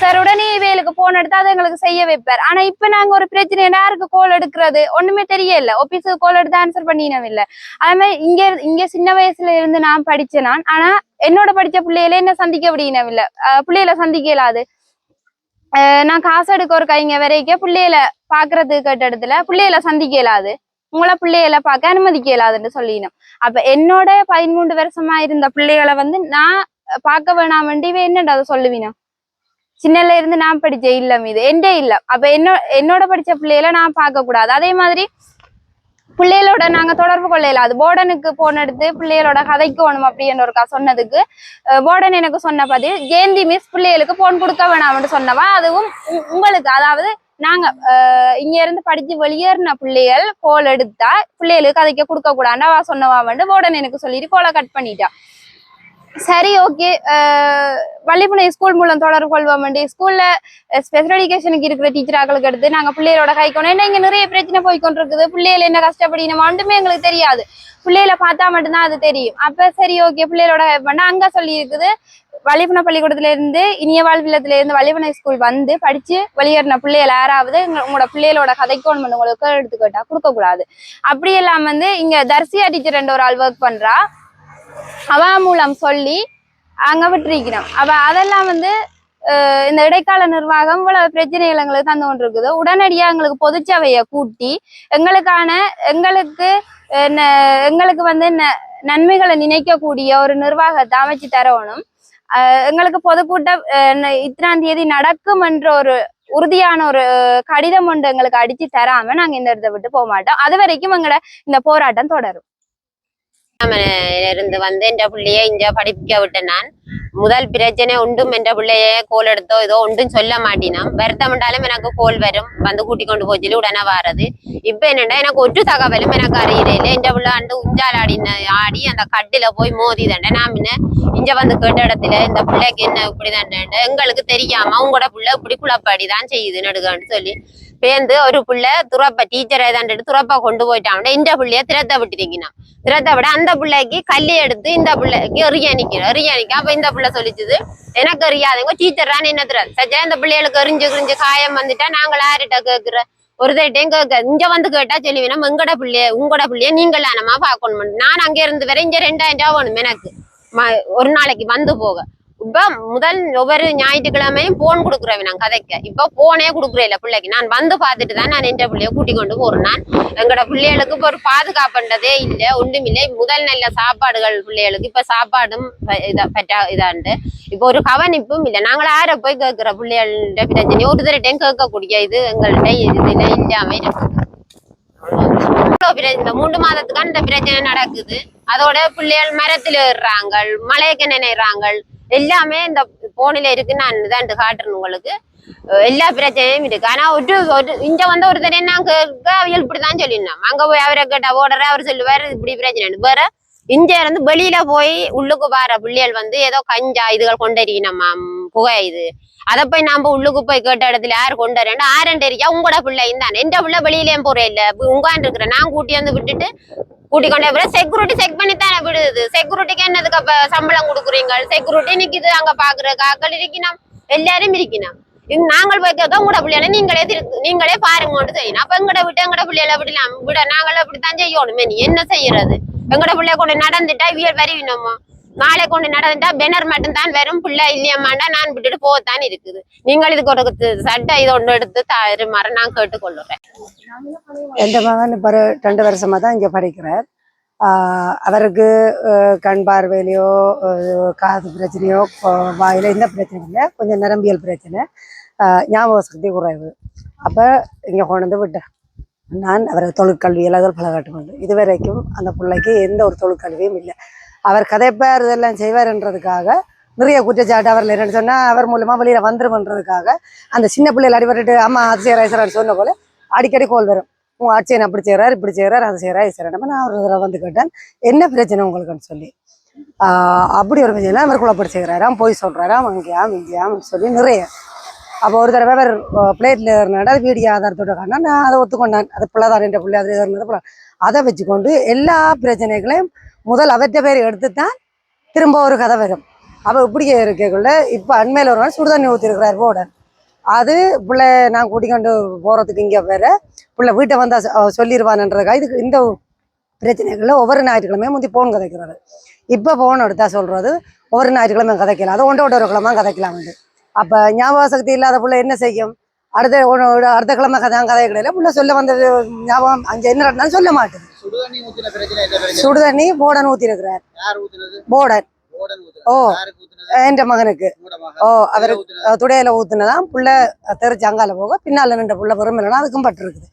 சார் உடனே இவைகளுக்கு போன் எடுத்து அதை எங்களுக்கு செய்ய வைப்பார். ஆனா இப்ப நாங்க ஒரு பிரச்சனை யாருக்கு கோல் எடுக்கிறது ஒண்ணுமே தெரியல. ஆபீஸுக்கு கோல் எடுத்து ஆன்சர் பண்ணினோம் இல்ல. அதே மாதிரி இங்க சின்ன வயசுல இருந்து நான் படிச்சேன் நான். ஆனா என்னோட படிச்ச பிள்ளைகள என்ன சந்திக்க முடியணும் இல்ல, பிள்ளைகளை சந்திக்க இயலாது. நான் காசு எடுக்க ஒரு கைங்க வரைக்கும் பிள்ளைகளை பாக்குறதுக்கு கேட்ட இடத்துல பிள்ளைகளை சந்திக்க இயலாது, உங்களை பிள்ளைகளை பார்க்க அனுமதிக்க இயலாதுன்னு சொல்லினோம். அப்ப என்னோட 13 வருஷமா இருந்த பிள்ளைகளை வந்து நான் பார்க்க வேணாம் வேண்டியவே என்னடா அதை சொல்லுவீனோ. சின்னல இருந்து நான் படிச்ச இல்லம் இது என்டே இல்லம். அப்ப என்னோட படிச்ச பிள்ளைகளை நான் பார்க்க கூடாது. அதே மாதிரி பிள்ளைகளோட நாங்க தொடர்பு கொள்ளையில அது போர்டனுக்கு போன் எடுத்து பிள்ளைகளோட கதைக்கணும் அப்படின்னு ஒருக்கா சொன்னதுக்கு போர்டன் எனக்கு சொன்ன பதில் ஜெயந்தி மிஸ் பிள்ளைகளுக்கு போன் கொடுக்க வேணாம்னு சொன்னவா. அதுவும் உங்களுக்கு அதாவது நாங்க இங்க இருந்து படிச்சு வெளியேறின பிள்ளைகள் கோல் எடுத்தா பிள்ளைகளுக்கு கதைக்க கொடுக்க கூடாண்டா சொன்னவா வந்து போர்டன் எனக்கு சொல்லிட்டு கோலை கட் பண்ணிட்டா. சரி ஓகே, வள்ளிப்புனை ஸ்கூல் மூலம் தொடர்பு கொள்வோம். ஸ்கூல்ல ஸ்பெஷல் எஜுகேஷனுக்கு இருக்கிற டீச்சராக்களுக்கு எடுத்து நாங்க பிள்ளைகளோட கைக்கணும். ஏன்னா இங்க நிறைய பிரச்சனை போய்கொண்டிருக்குது. பிள்ளைகள் என்ன கஷ்டப்படினோம் ஒன்றுமே எங்களுக்கு தெரியாது. பிள்ளைகளை பார்த்தா மட்டும்தான் அது தெரியும். அப்ப சரி ஓகே பிள்ளைகளோட ஹெல்ப் பண்ணா அங்க சொல்லி இருக்குது. வள்ளிப்புனை பள்ளிக்கூடத்துல இருந்து இனிய வாழ்வில்லத்துல இருந்து வள்ளிப்புனை ஸ்கூல் வந்து படிச்சு வெளியேறின பிள்ளைகள் யாராவது உங்களோட பிள்ளைகளோட கதைக்கணும் உங்களுக்கு எடுத்துக்கிட்டா கொடுக்க கூடாது. அப்படி எல்லாம் வந்து இங்க தர்சியா டீச்சர் 2 ஒரு ஆள் ஒர்க் பண்றா. அவ மூலம் சொல்லி அங்க விட்டுருக்கிறோம். அப்ப அதெல்லாம் வந்து இந்த இடைக்கால நிர்வாகம் இவ்வளவு பிரச்சனைகள் எங்களுக்கு தந்து கொண்டு இருக்குது. உடனடியா எங்களுக்கு பொதுச்சபையை கூட்டி எங்களுக்கு வந்து நன்மைகளை நினைக்கக்கூடிய ஒரு நிர்வாகத்தை அமைச்சு தரணும். எங்களுக்கு பொதுக்கூட்டம் 2ஆம் தேதி நடக்கும் என்ற ஒரு உறுதியான ஒரு கடிதம் ஒன்று எங்களுக்கு அடிச்சு தராம நாங்க இந்த இடத்தை விட்டு போக மாட்டோம். அது வரைக்கும் எங்களோட இந்த போராட்டம் தொடரும். இருந்து வந்து என்ற பிள்ளைய இங்க படிக்க விட்டேன். நான் முதல் பிரச்சனை ஒன்றும் என்ற பிள்ளைய கோல் எடுத்தோ ஏதோ ஒன்றும் சொல்ல மாட்டினோம். வருத்தம்ண்டாலும் எனக்கு கோல் வரும், வந்து கூட்டி கொண்டு போச்சு உடனே வாரது. இப்ப என்னண்டா எனக்கு ஒரு தகவலும் எனக்கு அறியல. என்ற பிள்ளை அண்டு உஞ்சால் ஆடி அந்த கட்டில போய் மோதி தண்டை. நான் முன்ன இங்க வந்து கேட்ட இடத்துல இந்த பிள்ளைக்கு என்ன இப்படி தண்டை எங்களுக்கு தெரியாம உங்களோட பிள்ளை இப்படி குழப்படிதான் செய்யுது நடுகான்னு சொல்லி பேருந்து ஒரு பிள்ளை துறப்ப டீச்சரை தாண்டிட்டு துறப்பா கொண்டு போயிட்டாங்க. இந்த பிள்ளைய திறத்த விட்டுருக்கணும். திறத்த விட அந்த பிள்ளைக்கு கல்லி எடுத்து இந்த பிள்ளைக்கு எறியானிக்க அப்ப இந்த பிள்ளை சொல்லிச்சுது எனக்கு எறியாதுங்க டீச்சர் தான் என்ன திற சச்சா இந்த பிள்ளைகளுக்கு எரிஞ்சு காயம் வந்துட்டா நாங்கள் யார்கிட்ட கேட்கிற ஒரு டைம் இங்க வந்து கேட்டா சொல்லுவேன் எங்கட பிள்ளைய உங்களோட பிள்ளைய நீங்கள் தானமா பாக்கணும். நான் அங்க இருந்து வர இங்க 2000 ரூபா வேணும் எனக்கு ஒரு நாளைக்கு வந்து போக. இப்ப முதல் ஒவ்வொரு ஞாயிற்றுக்கிழமையும் போன் கொடுக்குறேன் நான் கதைக்க. இப்ப போனே கொடுக்குறேன் இல்ல பிள்ளைக்கு. நான் வந்து பார்த்துட்டு தான் நான் என் பிள்ளைய கூட்டி கொண்டு போறேன். நான் எங்களோட பிள்ளைகளுக்கு இப்ப ஒரு பாதுகாப்புன்றதே இல்லை, ஒன்றும் இல்லை. முதல் நல்ல சாப்பாடுகள் பிள்ளைகளுக்கு இப்ப சாப்பாடும் இதாண்டு இப்ப ஒரு கவனிப்பும் இல்லை. நாங்களும் யார போய் கேட்கிற பிள்ளைகள பிரச்சனை ஒரு தடவையும் கேட்கக்கூடிய இது எங்கள்கிட்ட இதுல இல்லாம இருக்கு. இந்த 3 மாதத்துக்கு இந்த பிரச்சனை நடக்குது. அதோட பிள்ளைகள் மரத்துல ஏறுறாங்க, மலையக்க நினைறாங்க, எல்லாமே இந்த போனில இருக்கு. நான் இதான் காட்டுறேன் உங்களுக்கு. எல்லா பிரச்சனையும் இருக்கு. ஆனா இங்க வந்து ஒரு தடவை நான் கேட்க அவியல் இப்படிதான் சொல்லிடணும். அங்க போய் அவரை கேட்ட ஓடுற அவர் சொல்லுவாரு இப்படி பிரச்சனை. வேற இங்க இருந்து வெளியில போய் உள்ளுக்கு பாரு பிள்ளைகள் வந்து ஏதோ கஞ்சா இதுகள் கொண்டறியணுமா புகை இது. அதை போய் நாம உள்ளுக்கு போய் கேட்ட இடத்துல யாரு கொண்டு ஆரண்டரியா உங்களோட பிள்ளையும் தானே. எந்த பிள்ளை வெளியிலேயும் போறே இல்ல உங்கான் இருக்கிற நான் கூட்டி வந்து விட்டுட்டு கூட்டி கொண்டே செக்யூரிட்டி செக் பண்ணி தானே விடுது. செக்யூரிட்டிக்கு என்னதுக்கு அப்ப சம்பளம் கொடுக்குறீங்க? செக்யூரிட்டி நிக்குது அங்க பாக்குற காக்கள் இருக்கணும், எல்லாரும் இருக்கணும். நாங்கள் போய் கேட்க உங்களோட பிள்ளைகளை நீங்களே பாருங்கன்னு செய்யணும். அப்ப எங்கட விட்டு எங்கட பிள்ளைகளை விடலாம் விட நாங்களும் அப்படித்தான் செய்யணுமே. நீ என்ன செய்யறது? எங்கட பிள்ளைய கொண்டு நடந்துட்டா இவியல் வருவினோமோ, நாளை கொண்டு நடந்துட்டா பெனர் மட்டும் தான் வரும். பிள்ளை இல்லையம்மாண்டா நான் விட்டுட்டு போகத்தான் இருக்குது. நீங்கள் இதுக்கு ஒரு சட்டை இது ஒன்று எடுத்து தருமாறு நான் கேட்டுக்கொள்ளுறேன். எந்த மகன் இப்போ 2 வருஷமா தான் இங்கே படிக்கிறார். அவருக்கு கண் பார்வையிலையோ காது பிரச்சனையோ வாயில எந்த பிரச்சனையும் இல்லை. கொஞ்சம் நரம்பியல் பிரச்சனை, ஞாபக சக்தி குறைவு. அப்போ இங்கே கொண்டு வந்து விட்டேன். நான் அவரை தொழிற்கல்வியில் அதில் பழகாட்டு கொண்டு இதுவரைக்கும் அந்த பிள்ளைக்கு எந்த ஒரு தொழிற்கல்வியும் இல்லை. அவர் கதைப்பார் இதெல்லாம் செய்வார்ன்றதுக்காக நிறைய குற்றச்சாட்டு அவரில் என்னன்னு சொன்னால் அவர் மூலமாக வெளியில் வந்துருமன்றதுக்காக அந்த சின்ன பிள்ளைகள் அடிபட்டுட்டு அம்மா அது செய்கிறாரு சொன்ன போல அடிக்கடி கோல் வரும். உங்கள் ஆட்சியன் அப்படி செய்கிறார் இப்படி செய்கிறார் அது செய்கிறார் இது செய்கிறார். நான் ஒரு தடவை வந்து கேட்டேன் என்ன பிரச்சனை உங்களுக்குன்னு சொல்லி. அப்படி ஒரு பிரச்சனை அவர் குழப்படி செய்கிறாராம், போய் சொல்கிறாராம், அங்கேயாம் இங்கேயாம்னு சொல்லி நிறைய. அப்போ ஒரு தடவை அவர் பிளேட்டில் ஏறினாடு அது வீடியோ ஆதாரத்தோட காட்டினா நான் அதை ஒத்துக்கொண்டேன். அது பிள்ளைதான் என்ற பிள்ளை அது ஏறினது அதை வச்சுக்கொண்டு எல்லா பிரச்சனைகளையும் முதல் அவற்றை பேர் எடுத்து தான் திரும்ப ஒரு கதை வரும். அப்போ இப்படியே இருக்கக்குள்ள இப்போ அண்மையில் ஒரு நாள் சுடுதண்ணி ஊற்றிருக்கிறார் போர்டன். அது பிள்ளை நான் கூட்டிக்கொண்டு போகிறதுக்கு இங்கே வேறு பிள்ளை வீட்டை வந்தால் சொல்லிடுவான்ன்றதுக்காக இதுக்கு இந்த பிரச்சனைகளில் ஒவ்வொரு ஞாயிற்றுக்கிழமையும் முந்தி போன் கதைக்கிறாரு. இப்போ போன் எடுத்தா சொல்கிறது ஒவ்வொரு ஞாயிற்றுக்கிழமையும் கதைக்கலாம், அதை ஒன்றோட ஒரு கிழமை கதைக்கலாம். அப்போ ஞாபக சக்தி இல்லாத பிள்ளை என்ன செய்யும்? அடுத்த கிழமை கதை கிடையாது. பிள்ளை சொல்ல வந்தது ஞாபகம் அங்கே என்ன நடந்தாலும் சொல்ல மாட்டேது. சுடுதண்ணி போர்டன் ஊற்றிருக்கிறார். போர்டன் ஓ என் மகனுக்கு அவர் துடையில ஊத்துனதான் புள்ள தெரிச்சு அங்கால போக பின்னால நின்ற புள்ள பொறுமையிலனா அதுக்கும் பட்டிருக்குது.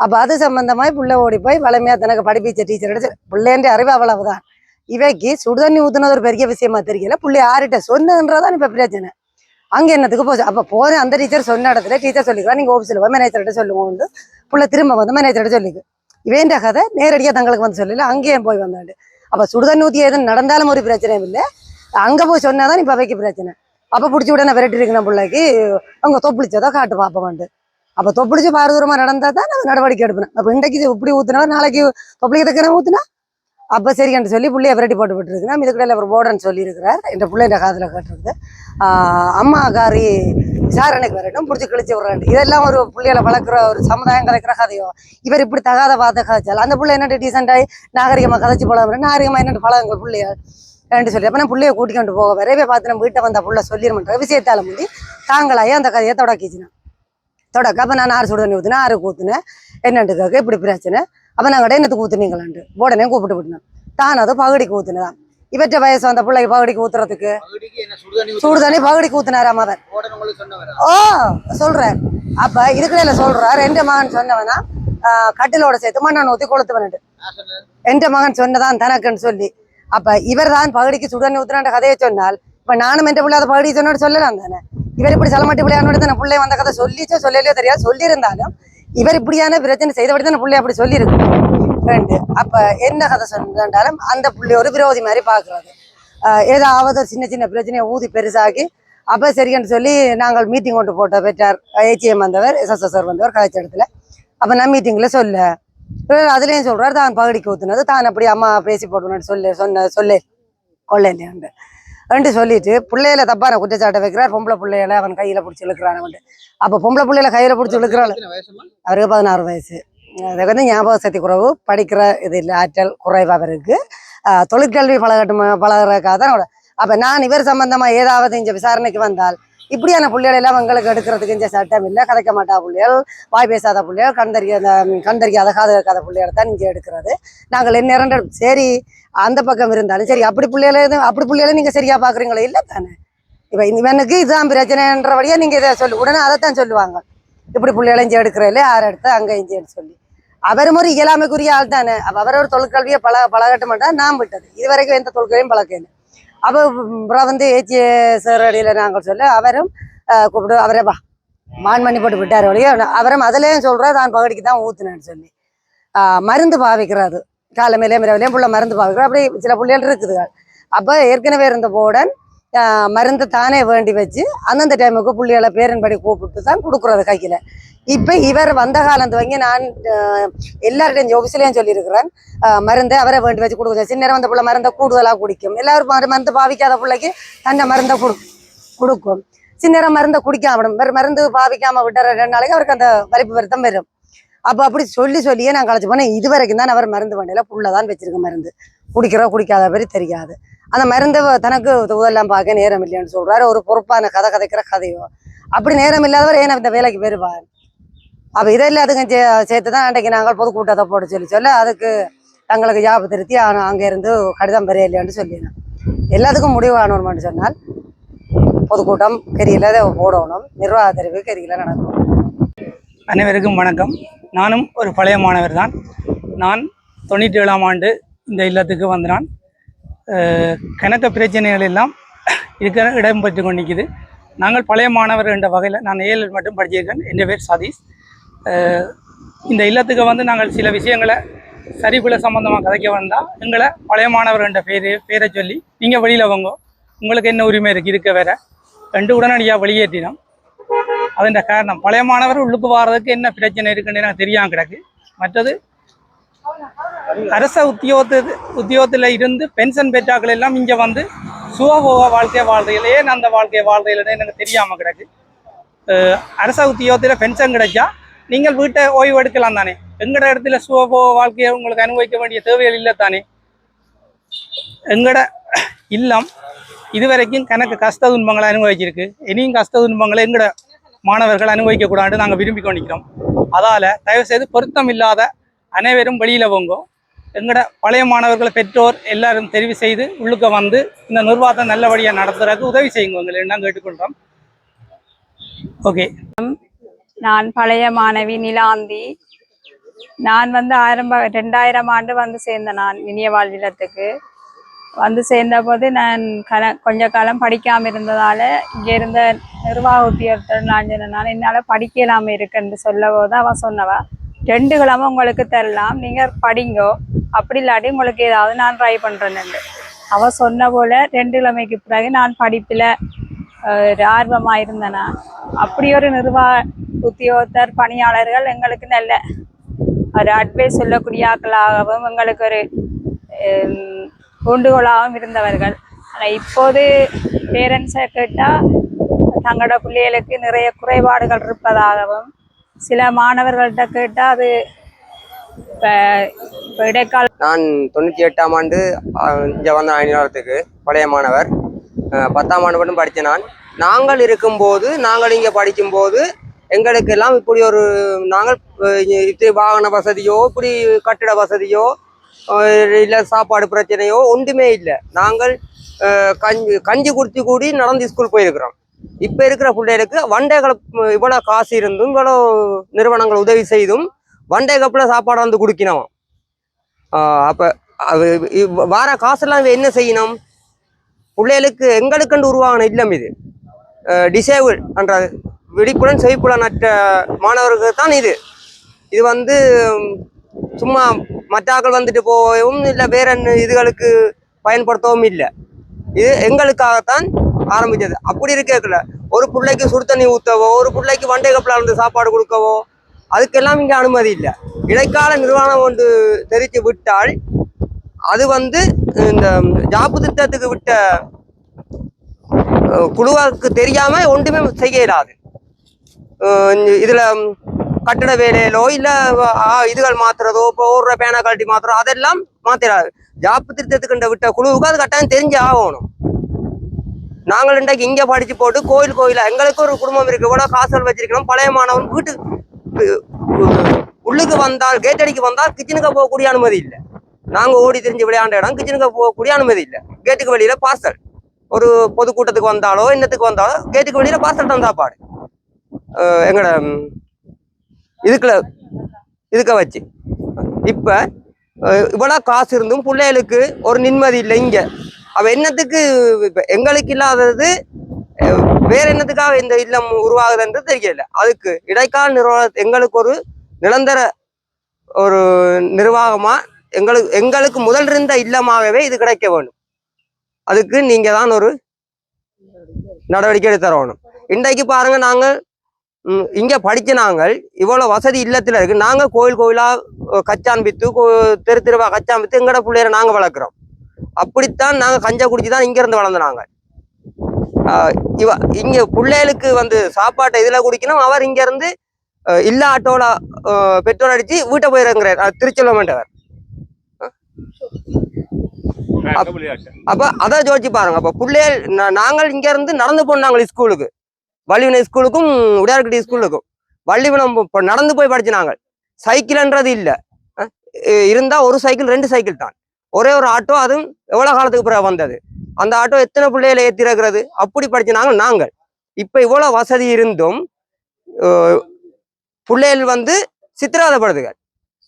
அப்ப அது சம்பந்தமாய் புள்ள ஓடி போய் வளமையா தனக்கு படிப்பிச்ச டீச்சர் எடுத்து பிள்ளைன்ற அறிவு அவ்வளவுதான். இவைக்கு சுடுதண்ணி ஊத்துனது ஒரு பெரிய விஷயமா தெரியல. பிள்ளை யார்கிட்ட சொன்னதுன்றதான் இப்ப பிரச்சனை. அங்க என்னத்துக்கு போச்சு. அப்ப போறேன் அந்த டீச்சர் சொன்ன இடத்துல டீச்சர் சொல்லிக்கிறா நீங்க ஆஃபீஸ்ல போய் மேனேஜர்கிட்ட சொல்லுங்க. புள்ள திரும்ப வந்து மேனேஜர்கிட்ட சொல்லிக்கு இவேண்ட கதை நேரடியா தங்களுக்கு வந்து சொல்லல அங்கேயும் போய் வந்தாண்டு. அப்ப சுடுதண்ணி ஊத்தி எதுவும் நடந்தாலும் ஒரு பிரச்சனையும் இல்லை. அங்க போய் சொன்னாதான் இப்ப வைக்க பிரச்சனை. அப்ப பிடிச்சி விட நான் விரட்டி இருக்கிற பிள்ளைக்கு அவங்க தொப்பிளிச்சதோ காட்டு பாப்பமாண்டு. அப்ப தொப்பிளிச்சு பாரதூரமா நடந்தா தான் நான் நடவடிக்கை எடுப்பேன். அப்ப இன்றைக்கு இப்படி ஊத்துனா நாளைக்கு தொப்பிளிக்கிறதுக்கு ஊத்துனா அப்ப சரின்னு சொல்லி பிள்ளைய விரட்டி போட்டு விட்டுருக்குறேன். இதுக்கிடையில ஒரு போர்டன்னு சொல்லி இருக்கிறார். என் பிள்ளைன்ற காதுல கேட்டிருக்கு அம்மா காரி விசாரணைக்கு வரட்டும் பிடிச்சி கிழிச்சு விடுறாரு. இதெல்லாம் ஒரு பிள்ளைகளை வளர்க்குற ஒரு சமுதாயம் கதைக்கிற கதையோ. இவர் இப்படி தகாத வார்த்தை கதைச்சால் அந்த பிள்ளை என்னட்டு டீசெண்டாகி நாகரிகமா கதைச்சு பழகுறேன். நாகரிகமா என்னட்டு பழகுங்க பிள்ளைய ரெண்டு சொல்லி. அப்போ நான் பிள்ளைய கூட்டிக்கொண்டு போக வரவே பார்த்து நம்ம வீட்டை வந்த பிள்ளை சொல்லிடுமன்ற விஷயத்தால முந்தி தாங்களாயே அந்த கதையை தொடக்கிச்சுனா தொடக்க. அப்போ நான் 6 சுடு தண்ணி ஊற்றினேன் 6 ஊற்றுனேன் என்னண்டு கேட்க இப்படி பிரச்சனை. அப்போ நாங்கள் என்னத்துக்கு ஊற்றுனீங்களான்ட்டு போடனே கூப்பிட்டு விட்டுனேன். தான் அது பகுடிக்கு ஊற்றுனதான். இவற்ற வயசு அந்த பிள்ளைக்கு பகுடிக்கு ஊத்துறதுக்கு சுடுதண்ணி பகுடிக்கு ஊத்துனாராம் அவர். ஓ சொல்றார். அப்ப இதுக்கிடையில சொல்றார் எந்த மகன் சொன்னவனா கட்டிலோட சேர்த்து மண்ணெண்ணெய் ஊற்றி கொளுத்துவனு எந்த மகன் சொன்னதான் தனக்குன்னு சொல்லி. அப்ப இவர் தான் பகுடிக்கு சுடுதண்ணி ஊத்துனான்ற கதையை சொன்னால் இப்ப நானும் எந்த பிள்ளை அதை பகுடி சொன்னோட சொல்லலாம் தானே. இவர் இப்படி சலமாட்டி பிள்ளையானோட தானே பிள்ளை வந்த கதை சொல்லிச்சோ சொல்லலையோ தெரியாது. சொல்லியிருந்தாலும் இவர் இப்படியான பிரச்சனை செய்தபடி தானே பிள்ளை அப்படி சொல்லியிருக்கு ரெண்டு. அப்ப என்ன கதை சொன்னாலும் அந்த பிள்ளை ஒரு விரோதி மாதிரி பாக்குறது. ஏதாவது சின்ன சின்ன பிரச்சனையை ஊதி பெருசாகி அப்ப சரின்னு சொல்லி நாங்கள் மீட்டிங் கொண்டு போட்ட பெற்றார். ஏஜிஎம் வந்தவர் SSSR வந்தவர் கலைச்ச இடத்துல. அப்ப நான் மீட்டிங்ல சொல்ல அதுலயும் சொல்றாரு தான் பகுடிக்கு ஊத்துனது தான் அப்படி அம்மா பேசி போட்டுன்னு சொல்ல கொள்ளலையாண்டு. என்று சொல்லிட்டு பிள்ளையில தப்பான குற்றச்சாட்டை வைக்கிறார். பொம்பளை பிள்ளைகளை அவன் கையில பிடிச்சி இழுக்கிறான். அப்போ பொம்பளை பிள்ளைகளை கையில பிடிச்சி இழுக்கிறாள். அவருக்கு 16 வயசு. அது வந்து ஞாபக சக்தி குறைவு, படிக்கிற இது இல்லை, ஆற்றல் குறைவு அவருக்கு. தொழிற்கல்வி பழகிறதுக்காக தான். அப்போ நான் இவர் சம்பந்தமா ஏதாவது இங்கே விசாரணைக்கு வந்தால் இப்படியான பிள்ளைகள் எல்லாம் எங்களுக்கு எடுக்கிறதுக்கு இங்கே சட்டம் இல்லை. கதைக்க மாட்டா பிள்ளைகள், வாய் பேசாத பிள்ளைகள், கண்டறியாத காது கேட்காத பிள்ளைகளை தான் இங்கே எடுக்கிறது. நாங்கள் என்ன சரி அந்த பக்கம் இருந்தாலும் சரி அப்படி பிள்ளைகளை நீங்கள் சரியா பார்க்குறீங்களோ இல்லை தானே. இப்போ இவனுக்கு இதுதான் பிரச்சனைன்றபடியா நீங்கள் இதை உடனே அதைத்தான் சொல்லுவாங்க. இப்படி பிள்ளைகளை இங்கே எடுக்கிறதில்ல, யார் எடுத்து அங்கே இஞ்சின்னு சொல்லி. அவரும் ஒரு இயலாமைக்குரிய ஆள் தானே. அப்போ அவர் ஒரு தொழிற்கல்வியை பழகட்ட மாட்டா. நான் விட்டது இது வரைக்கும் எந்த தொழிற்கல்வியும் பழக்கல. அப்போ அப்புறம் வந்து ஏச்சி சார் அடியில் நாங்கள் சொல்ல அவரும் கூப்பிட்டு அவரே மான் பண்ணி போட்டு விட்டார் வழியே. அவரும் அதுலேயும் சொல்கிறார் தான் பகடிக்கு தான் ஊற்றுனேன்னு சொல்லி. மருந்து பாவிக்கிறாரு காலமேலேயும் இரவிலையும் புள்ள மருந்து பாவிக்கிறார். அப்படி சில பிள்ளைகள் இருக்குதுங்க. அப்போ ஏற்கனவே இருந்த போடன் மருந்து தானே வேண்டி வச்சு அந்தந்த டைமுக்கு பிள்ளைகளை பேரன்படி கூப்பிட்டு தான் கொடுக்குறது கையில். இப்போ இவர் வந்த காலம் துவங்கி நான் எல்லார்டையும் ஆஃபீஸ்லேயும் சொல்லியிருக்கிறேன், மருந்தை அவரை வேண்டி வச்சு கொடுக்குறேன். சின்ன நேரம் வந்த பிள்ளை மருந்தை கூடுதலாக குடிக்கும். எல்லாரும் மருந்து பாவிக்காத பிள்ளைக்கு தன்னை மருந்தை கொடுக்கும். சின்ன நேரம் மருந்தை குடிக்காம மருந்து பாவிக்காமல் விட்டுற 2 நாளைக்கு அவருக்கு அந்த வலிப்பு வருத்தம் வரும். அப்போ அப்படி சொல்லியே நான் கழிச்சு போனேன். இது வரைக்கும் தான் அவர் மருந்து வண்டியில் புள்ள தான் வச்சிருக்க மருந்து குடிக்காத பேர் தெரியாது. அந்த மருந்தை தனக்கு இதெல்லாம் பார்க்க நேரம் இல்லைன்னு சொல்றாரு. ஒரு பொறுப்பான கதைக்கிற கதையோ அப்படி நேரம் இல்லாதவர் ஏன் இந்த வேலைக்கு வருவார். அப்போ இதெல்லாம் அதுங்க சேர்த்து தான் அன்றைக்கு நாங்கள் பொதுக்கூட்டத்தை போட சொல்ல அதுக்கு தங்களுக்கு ஜாபு திருத்தி அங்கே இருந்து கடிதம் பெரிய இல்லையான்னு சொல்லிடணும். எல்லாத்துக்கும் முடிவு ஆனோம்னு சொன்னால் பொதுக்கூட்டம் கெரியில் போடணும், நிர்வாக தெரிவு கெரியில் நடக்கும். அனைவருக்கும் வணக்கம். நானும் ஒரு பழைய மாணவர் தான். நான் 97ஆம் ஆண்டு இந்த இல்லத்துக்கு வந்தான். கணக்க பிரச்சனைகள் எல்லாம் இருக்கிற இடம் பெற்று கொண்டிருக்குது. நாங்கள் பழைய மாணவர் என்ற வகையில் நான் 7 மட்டும் படிச்சிருக்கேன். என் பேர் சதீஷ். இந்த இல்லத்துக்கு வந்து நாங்கள் சில விஷயங்களை சரிபுல சம்பந்தமாக கதைக்க வந்தால் எங்களை பழைய மாணவர் என்ற பேரை சொல்லி நீங்கள் வெளியில் வாங்க, உங்களுக்கு என்ன உரிமை இருக்குது இருக்க வேற 2 உடனடியாக வெளியேற்றினோம். அதன் காரணம் பழைய மாணவர் உள்ளுக்கு வாரதுக்கு என்ன பிரச்சனை இருக்குன்னு எனக்கு தெரியாமல் கிடக்கு. மற்றது அரச உத்தியோகத்தில் இருந்து பென்ஷன் பெற்றாக்கள் எல்லாம் இங்கே வந்து சுகபோக வாழ்க்கை வாழ்றையில் ஏன் அந்த வாழ்க்கை வாழ்றையில் எனக்கு தெரியாமல் கிடக்கு. அரச உத்தியோகத்தில் பென்ஷன் கிடைச்சா நீங்கள் வீட்டை ஓய்வு எடுக்கலாம் தானே. எங்கட இடத்துல சுகபோக வாழ்க்கையை உங்களுக்கு அனுபவிக்க வேண்டிய தேவைகள் இல்லை தானே. எங்கட இல்லம் இதுவரைக்கும் கணக்கு கஷ்ட துன்பங்களை அனுபவிச்சிருக்கு. இனியும் கஷ்ட துன்பங்களை எங்கட மாணவர்கள் அனுபவிக்கக்கூடாது நாங்கள் விரும்பி கொண்டிருக்கிறோம். அதால் தயவுசெய்து பொருத்தம் இல்லாத அனைவரும் வெளியில் போங்கோ. எங்கட பழைய மாணவர்களை பெற்றோர் எல்லாரும் தெரிவு செய்து உள்ளுக்க வந்து இந்த நிர்வாகத்தை நல்லபடியாக நடத்துறதுக்கு உதவி செய்யுங்க உங்களை நான் கேட்டுக்கொள்கிறோம். ஓகே. நான் பழைய மாணவி நிலாந்தி. நான் வந்து 2000 ஆண்டு வந்து சேர்ந்தேன். நான் இனிய வாழ்விடத்துக்கு வந்து சேர்ந்த போது நான் கொஞ்ச காலம் படிக்காமல் இருந்ததால் இங்கே இருந்த நிர்வாக உத்தியோகத்தில் நான் சொன்னனால என்னால் படிக்கலாமல் இருக்குன்னு சொல்ல போது அவன் சொன்னவா 2 கிழமை உங்களுக்கு தரலாம், நீங்கள் படிங்கோ, அப்படி இல்லாட்டி உங்களுக்கு ஏதாவது நான் ட்ரை பண்ணுறேன்னு. அவள் சொன்ன போல் 2 கிழமைக்கு பிறகு நான் படிப்பில் ஒரு ஆர்வமாக இருந்தேன். நான் அப்படி ஒரு நிர்வாக உத்தியோகத்தர் பணியாளர்கள் எங்களுக்கு நல்ல ஒரு அட்வைஸ் சொல்லக்கூடிய ஆக்களாகவும் எங்களுக்கு ஒரு தூண்டுகோலாகவும் இருந்தவர்கள். ஆனால் இப்போது பேரண்ட்ஸை கேட்டால் தங்களோட பிள்ளைகளுக்கு நிறைய குறைபாடுகள் இருப்பதாகவும், சில மாணவர்கள்ட்ட கேட்டால் அது இப்போ இடைக்கால. நான் 98ஆம் ஆண்டு இங்கே வந்த அணியாரத்துக்கு பழைய மாணவர். 10ஆம் ஆண்டு மட்டும் படித்தேன். நாங்கள் இருக்கும்போது நாங்கள் இங்கே படிக்கும்போது எங்களுக்கெல்லாம் இப்படி ஒரு நாங்கள் இப்படி வாகன வசதியோ இப்படி கட்டிட வசதியோ இல்லை சாப்பாடு பிரச்சனையோ ஒன்றுமே இல்லை. நாங்கள் கஞ்சி குடிச்சு கூடி நடந்து ஸ்கூல் போயிருக்கிறோம். இப்போ இருக்கிற பிள்ளைகளுக்கு வண்டைகளை இவ்வளோ காசு இருந்தும் இவ்வளோ நிறுவனங்கள் உதவி செய்தும் வண்டை கப்பில் சாப்பாடு வந்து குடிக்கணும். அப்போ வார காசெல்லாம் என்ன செய்யணும்? பிள்ளைகளுக்கு எங்களுக்குண்டு உருவாகின இல்லம் இது. டிசேபிள் என்ற விழிப்புடன் செவிப்புலனற்ற மாணவர்களுக்கு தான் இது. இது வந்து சும்மா மற்றாக்கள் வந்துட்டு போகவும் இல்லை வேற இதுகளுக்கு பயன்படுத்தவும் இல்லை. இது எங்களுக்காகத்தான் ஆரம்பித்தது. அப்படி இருக்கல ஒரு பிள்ளைக்கு சுடு தண்ணி ஊற்றவோ ஒரு பிள்ளைக்கு வண்டை கப்பில் இருந்து சாப்பாடு கொடுக்கவோ அதுக்கெல்லாம் இங்கே அனுமதி இல்லை. இடைக்கால நிர்வாகம் ஒன்று தெரிவித்து விட்டால் அது வந்து இந்த ஜாப்பு திட்டத்துக்கு விட்ட குழுவுக்கு தெரியாம ஒன்றுமே செய்ய இயலாது. இதுல கட்டிட வேலையிலோ இல்ல இதுகள் மாத்துறதோ இப்போ ஓடுற பேனா கழட்டி மாத்துறதோ அதெல்லாம் மாத்திராது. ஜாப்பு திருத்தத்துக்கிட்ட விட்ட குழுவுக்கு அது கட்டாயம் தெரிஞ்சு ஆகணும். நாங்கள் இன்றைக்கு இங்க படிச்சு போட்டு கோயிலா எங்களுக்கு ஒரு குடும்பம் இருக்கு, இவ்வளவு காசல் வச்சிருக்கணும். பழைய மாணவன் வீட்டுக்கு உள்ளுக்கு வந்தால் கேட் அடிக்கு வந்தால் கிச்சனுக்கு போகக்கூடிய அனுமதி இல்லை. நாங்க ஓடி தெரிஞ்சு விளையாண்ட இடம் கிச்சனுக்கு போகக்கூடிய அனுமதி இல்லை. கேட்டுக்கு வெளியில பார்சல், ஒரு பொதுக்கூட்டத்துக்கு வந்தாலோ இன்னத்துக்கு வந்தாலோ கேட்டுக்கு வெளியில பார்சல் தான் சாப்பாடு. எங்கட இதுக்க வச்சு இப்ப இவ்வளவு காசு இருந்தும் பிள்ளைகளுக்கு ஒரு நிம்மதி இல்லை இங்க. அவ என்னத்துக்கு இப்ப எங்களுக்கு இல்லாதது வேற என்னத்துக்காக இந்த இல்லம் உருவாகுதுன்றது தெரியல. அதுக்கு இடைக்கால நிறுவனம் எங்களுக்கு ஒரு நிரந்தர ஒரு நிர்வாகமா எங்களுக்கு முதல் இருந்த இல்லமாகவே இது கிடைக்க வேண்டும். அதுக்கு நீங்க தான் ஒரு நடவடிக்கை எடுத்து தரணும். இன்றைக்கு பாருங்க, நாங்கள் இங்க படிச்ச நாங்கள் இவ்வளவு வசதி இல்லத்துல இருக்கு. நாங்க கோயிலா கச்சான் வித்து தெருவா கச்சான் வித்து எங்கட பிள்ளைய நாங்க வளர்க்குறோம். அப்படித்தான் நாங்க கஞ்சா குடிச்சுதான் இங்க இருந்து வளர்ந்த நாங்க. இங்க பிள்ளைகளுக்கு சாப்பாட்டை இதுல குடிக்கணும். அவர் இங்க இருந்து இல்ல ஆட்டோல பெட்ரோல் அடிச்சு வீட்டை போயிருங்கிறார் திருச்செல்வம் வேண்டவர். அப்ப அதை ஜோதிச்சு பாருங்க. அப்ப பிள்ளைகள் நாங்கள் இங்க இருந்து நடந்து போனாங்க ஸ்கூலுக்கு, வள்ளிவினை ஸ்கூலுக்கும் உடையார்கட்டி ஸ்கூலுக்கும். வள்ளிவினம் நடந்து போய் படிச்சு நாங்கள். சைக்கிள்ன்றது இல்லை, இருந்தா ஒரு சைக்கிள் 2 சைக்கிள் தான். ஒரே ஒரு ஆட்டோ, அதுவும் எவ்வளவு காலத்துக்கு பிறகு வந்தது. அந்த ஆட்டோ எத்தனை பிள்ளைகளை ஏற்றிருக்கிறது. அப்படி படிச்சு நாங்கள். இப்ப இவ்வளவு வசதி இருந்தும் பிள்ளைகள் சித்திரவதைப்படுதுங்க.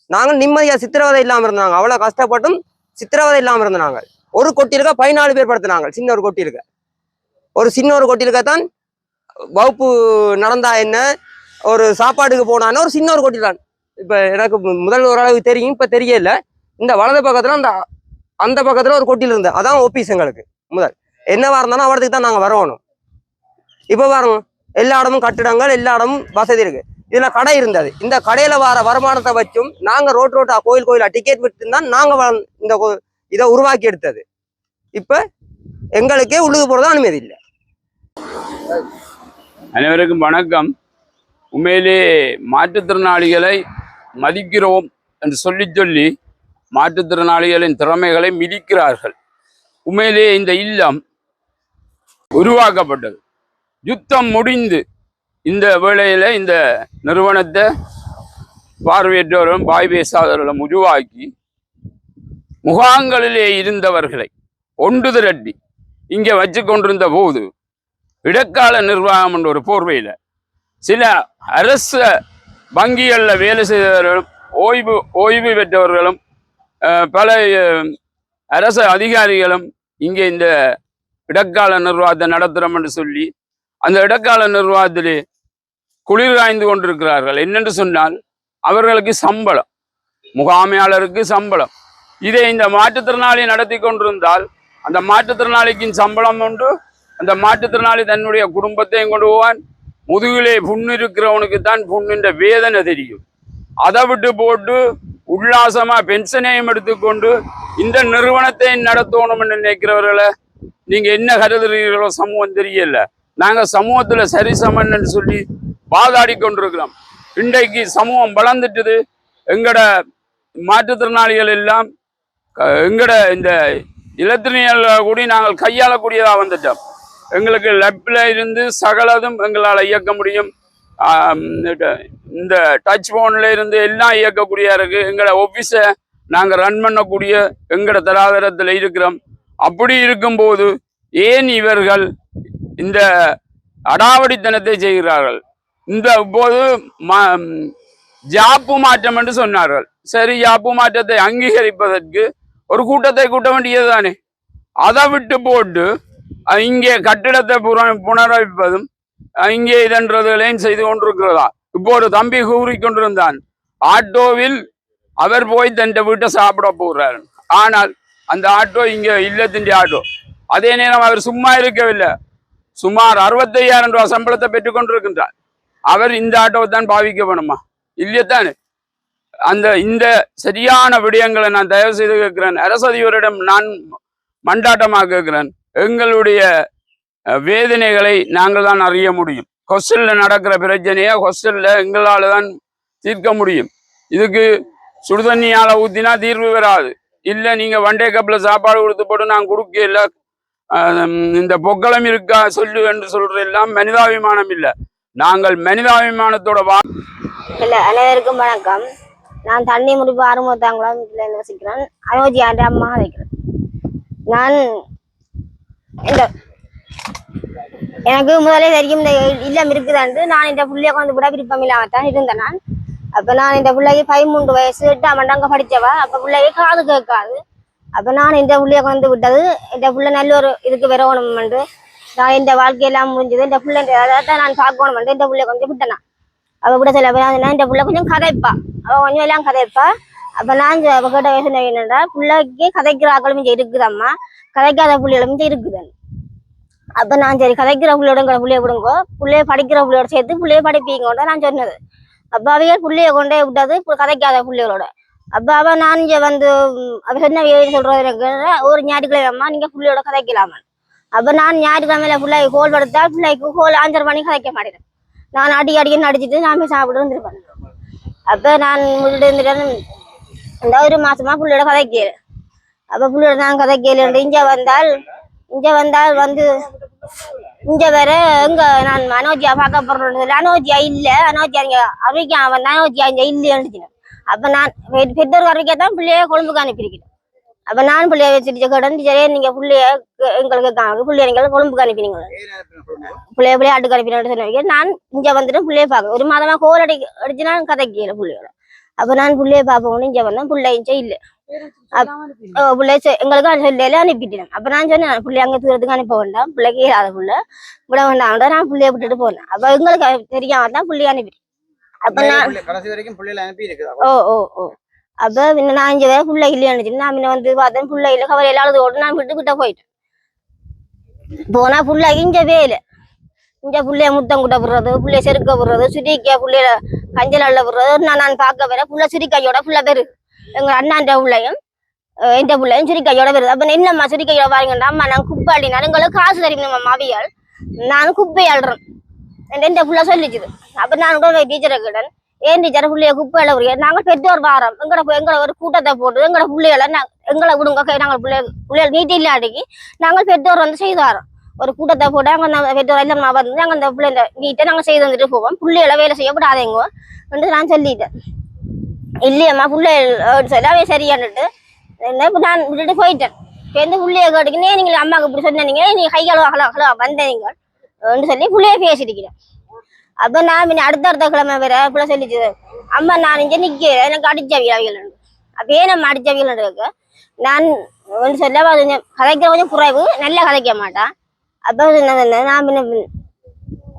நாங்கள் நிம்மதியா சித்திரவதை இல்லாம இருந்தாங்க. அவ்வளவு கஷ்டப்பட்டும் சித்திரவதை இல்லாம இருந்தாங்க. ஒரு கொட்டிலுக்க 14 பேர் படுத்தினாங்க. சின்ன ஒரு கொட்டிலுக்க தான் வகுப்பு நடந்தா என்ன, ஒரு சாப்பாட்டுக்கு போனான்னு ஒரு சின்ன ஒரு கொட்டில் தான். இப்ப எனக்கு முதல் ஓரளவுக்கு தெரியும், இப்ப தெரியல. இந்த வலது பக்கத்துல அந்த பக்கத்துல ஒரு கொட்டில் இருந்தது. அதான் ஆபீஸ் எங்களுக்கு. முதல் என்னவா இருந்தாலும் அவரதுக்கு தான் நாங்க வரணும். இப்ப பாருங்க, எல்லா இடமும் கட்டிடங்கள், எல்லா இடமும் வசதி இருக்கு. இதுல கடை இருந்தது. இந்த கடையில வர வருமானத்தை வச்சும் நாங்க ரோட்டா கோயிலா டிக்கெட் விட்டு தான் நாங்க இந்த இதை உருவாக்கி எடுத்தது. இப்ப எங்களுக்கே உள்ளுக்கு போறது அனுமதி இல்லை. அனைவருக்கும் வணக்கம். உண்மையிலே மாற்றுத்திறனாளிகளை மதிக்கிறோம் என்று சொல்லி மாற்றுத்திறனாளிகளின் திறமைகளை மிதிக்கிறார்கள். உண்மையிலே இந்த இல்லம் உருவாக்கப்பட்டது யுத்தம் முடிந்து இந்த வேளையில இந்த நிறுவனத்தை பார்வையற்றவர்களும் வாய் பேசாதவர்களும் உருவாக்கி முகாம்களிலே இருந்தவர்களை ஒன்று திரட்டி இங்கே வச்சு கொண்டிருந்த போது இடைக்கால நிர்வாகம் என்ற ஒரு போர்வையில சில அரசு வங்கிகளில் வேலை செய்தவர்களும் ஓய்வு பெற்றவர்களும் பல அரசு அதிகாரிகளும் இங்கே இந்த இடைக்கால நிர்வாகத்தை நடத்துகிறோம் என்று சொல்லி அந்த இடைக்கால நிர்வாகத்திலே குளிர் காய்ந்து கொண்டிருக்கிறார்கள். என்னென்று சொன்னால் அவர்களுக்கு சம்பளம், முகாமையாளருக்கு சம்பளம். இதை இந்த மாற்றுத்திறனாளி நடத்தி கொண்டிருந்தால் அந்த மாற்றுத்திறனாளிக்கு சம்பளம் உண்டு. அந்த மாற்றுத்திறனாளி தன்னுடைய குடும்பத்தையும் கொண்டு போவான். முதுகிலே புண்ணு இருக்கிறவனுக்கு தான் புண்ணின்ற வேதனை தெரியும். அதை விட்டு போட்டு உல்லாசமா பென்ஷனையும் எடுத்துக்கொண்டு இந்த நிறுவனத்தை நடத்தணும் என்று நினைக்கிறவர்களை நீங்க என்ன கருதுறீர்களோ சமூகம் தெரியல. நாங்க சமூகத்துல சரிசமன்னு சொல்லி வாதாடி கொண்டிருக்கிறோம். இன்றைக்கு சமூகம் வளர்ந்துட்டுது. எங்கட மாற்றுத்திறனாளிகள் எல்லாம் எங்கட இந்த இலத்திரனியல் கூடி நாங்கள் கையாளக்கூடியதாக வந்துட்டோம். எங்களுக்கு லெப்ல இருந்து சகலதும் எங்களால் இயக்க முடியும். இந்த டச் போன்ல இருந்து எல்லாம் இயக்கக்கூடிய இருக்கு. எங்களோட ஆஃபீஸை நாங்கள் ரன் பண்ணக்கூடிய எங்கட தராதரத்தில் இருக்கிறோம். அப்படி இருக்கும்போது ஏன் இவர்கள் இந்த அடாவடித்தனத்தை செய்கிறார்கள்? இந்த போது ஜாப்பு மாற்றம் என்று சொன்னார்கள். சரி, ஜாப்பு மாற்றத்தை அங்கீகரிப்பதற்கு ஒரு கூட்டத்தை கூட்ட வேண்டியது தானே. அதை விட்டு போட்டு இங்கே கட்டிடத்தை புனரமைப்பதும் இங்கே இதன்றதுகளையும் செய்து கொண்டிருக்கிறதா. இப்போ ஒரு தம்பி கூறிக்கொண்டிருந்தான், ஆட்டோவில் அவர் போய் தன் வீட்டை சாப்பிட போகிறார். ஆனால் அந்த ஆட்டோ இங்க இல்லத்தின் ஆட்டோ. அதே நேரம் அவர் சும்மா இருக்கவில்லை. சுமார் 65,000 ரூபாய் சம்பளத்தை பெற்றுக் கொண்டிருக்கின்றார். அவர் இந்த ஆட்டோவை தான் பாவிக்க வேணுமா? இல்லையத்தானே. இந்த சரியான விடயங்களை நான் தயவு செய்து கேட்கிறேன். அரசு அதிபரிடம் நான் மண்டாட்டமாக கேட்கிறேன். எங்களுடைய வேதனைகளை நாங்கள் தான் அறிய முடியும். ஹாஸ்டலில் நடக்கிற பிரச்சனையை ஹாஸ்டலில் எங்களால் தான் தீர்க்க முடியும். இதுக்கு சுடுதண்ணியால் ஊற்றினா தீர்வு வராது. இல்லை நீங்கள் வண்டே கப்பில் சாப்பாடு கொடுத்து போட்டு நான் கொடுக்கல, இந்த பொக்களம் இருக்கா சொல்லு என்று சொல்ற எல்லாம் மனிதாபிமானம் இல்லை. நாங்கள் மனிதாபிமானத்தோட இல்லை, அனைவருக்கும் வணக்கம். நான் தண்ணி முடிப்பு ஆறுமுகத்தாங்குளம் வீட்டில் வசிக்கிறேன். அனோஜி ஆண்ட அம்மா வைக்கிறேன். நான் எனக்கு முதலே தெரியும் இந்த இல்லம் இருக்குதாண்டு. நான் இந்த பிள்ளைய கொண்டு விட விருப்பம் இல்லாமத்தான் இருந்தேன் நான். அப்போ நான் இந்த பிள்ளைக்கு 13 வயசு 8ஆம் ஆண்டு அங்கே படித்தவா. அப்போ பிள்ளைக்கு காது கேட்காது. அப்போ நான் இந்த பிள்ளைய கொண்டு விட்டது இந்த பிள்ளை நல்ல ஒரு இதுக்கு வரணும்ண்டு. நான் இந்த வாழ்க்கையெல்லாம் முடிஞ்சது இந்த பிள்ளை தான் நான் பார்க்கணும்ண்டு இந்த பிள்ளைய கொஞ்சம் விட்டேன். அவள் விட சொல்ல இந்த பிள்ளை கொஞ்சம் கதைப்பா, அவள் கொஞ்சம் எல்லாம் கதைப்பா. அப்போ நான் கேட்ட வயசு என்னடா பிள்ளைக்கு கதைக்கிற ஆக்களும் இங்கே இருக்குதம்மா, கதைக்காத பிள்ளைகளும் இங்கே இருக்குதுன்னு. அப்போ நான் சரி கதைக்கிற பிள்ளையோட பிள்ளைய விடுங்கோ, பிள்ளைய படிக்கிற பிள்ளையோட சேர்த்து பிள்ளைய படிப்பீங்கோட நான் சொன்னது. அப்போ அவைய பிள்ளைய கொண்டே விட்டது கதைக்காத பிள்ளைகளோட. அப்போ அவள் நான் இங்கே வந்து அவ சொன்ன சொல்றது எனக்கு ஒரு ஞாயிற்றுக்கிழமை நீங்கள் பிள்ளையோட கதைக்கலாமா. அப்போ நான் ஞாயிற்றுக்கிழமையில பிள்ளைக்கு கோல் படுத்தா பிள்ளைக்கு கோல் ஆன்சர் பண்ணி கதைக்க மாட்டேன். நான் அடிக்கடின்னு அடிச்சுட்டு நான் சாப்பிட்டு இருந்துருப்பேன். அப்போ நான் இருந்துட்டு இந்த ஒரு மாசமா பிள்ளையோட கதைக்கல. அப்போ பிள்ளையோட நான் கதைக்கல. இங்கே வந்தால் வந்து இங்கே வேற எங்க நான் அனோஜியா பார்க்க போறேன். அனோஜியா இல்லை, அனோஜியா இங்கே அறிவிக்கா வந்து அனோஜியா இங்கே இல்லைன்னு. அப்போ நான் பெற்றோர் அறிவிக்கா தான் பிள்ளைய கொழும்புக்கு அனுப்பியிருக்கிறேன். அப்போ நான் பிள்ளைய வச்சுட்டு கேட்டேன், நீங்கள் பிள்ளைய எங்களுக்கு பிள்ளைய நீங்கள் கொழும்புக்கு அனுப்பினீங்க, பிள்ளைய விளையாட்டுக்கு அனுப்பினு சொன்னீங்க. நான் இங்கே வந்துட்டு பிள்ளைய பார்க்க ஒரு மாதமா கோல் அடிச்சு நான் கதைக்கல பிள்ளையோட. அப்போ நான் பிள்ளைய பார்ப்போம்னு இங்கே வந்தேன். பிள்ளையும் இல்லை, பிள்ளை எங்களுக்கு சொல்லல அனுப்பிட்டேன். அப்போ நான் சொன்னேன் பிள்ளை அங்கே தூரத்துக்கு அனுப்ப வேண்டாம், பிள்ளைக்கு ஏறாத பிள்ளை விட வேண்டாம், நான் பிள்ளைய விட்டுட்டு போனேன். அப்போ எங்களுக்கு தெரியாம தான் பிள்ளைய அனுப்பிட்டேன். அப்போ நான் கடைசி வரைக்கும் பிள்ளைல அனுப்பி இருக்குது. அப்போ பின்ன நான் இங்கே வேற பிள்ளை இல்லைன்னு நான் முன்ன வந்து பார்த்தேன். பிள்ளை இல்லை கவலை எல்லாரும் நான் விட்டு போயிட்டேன். போனா பிள்ளை இங்கே வேலை இங்கே பிள்ளைய முத்தம் கூட்ட விடுறது, பிள்ளைய செருக்க விடுறது, சுரிக்க பிள்ளைய கஞ்சல் அள்ள விடுறது. நான் பார்க்க வேற பிள்ளை சுரிக்கையோட பிள்ளை பேரு எங்க அண்ணாண்ட பிள்ளையும் எந்த பிள்ளையும் சுரிக்கையோட வருது. அப்போ என்னம்மா சுரிக்கையோட பாருங்கண்டா அம்மா நான் குப்பை அள்ளினாலும் எங்களுக்கு காசு தெரியும் மாவியால் நான் குப்பை அள்ளுறேன் எந்த பிள்ளை சொல்லிச்சுது. அப்போ நான் கூட டீச்சரை கேட்டேன், ஏன் டீச்சரை பிள்ளைய குப்பை அள்ள நாங்கள் பெற்றோர் வாரம் எங்களை ஒரு கூட்டத்தை போட்டு எங்களை பிள்ளைகளை எங்களை விடுங்க, நாங்கள் பிள்ளைகள் நீட்டி இல்லாட்டிக்கு நாங்கள் பெற்றோர் வந்து செய்து வரோம். ஒரு கூட்டத்தை போட்டு அங்கே பெற்றோர் எல்லாம் வந்து நாங்கள் அந்த பிள்ளை நீட்டை நாங்கள் செய்து வந்துட்டு போவோம், பிள்ளைகளை வேலை செய்யப்படாதேங்க என்று நான் சொல்லிட்டேன். இல்லையம்மா பிள்ளைகள் சொல்லாவே சரியான்னுட்டு நான் விட்டுட்டு போயிட்டேன். இப்போ எந்த பிள்ளைய கேட்டுக்கினே நீங்கள் அம்மாவுக்கு இப்படி சொன்னீங்க, நீங்கள் கையாளோ அகலோ வந்தீங்க சொல்லி பிள்ளைய பேசிருக்கிறேன். அப்போ நான் முன்ன அடுத்த கிழமை வேற பிள்ளை சொல்லிச்சு, அம்மா நான் இங்கே நிற்க எனக்கு அடிச்சவியல். அப்போ நம்ம அடிச்சவியல் இருக்கு நான் சொல்ல கொஞ்சம் கதைக்கிற கொஞ்சம் குறைவு, நல்லா கதைக்க மாட்டான். அப்போ நான் பின்ன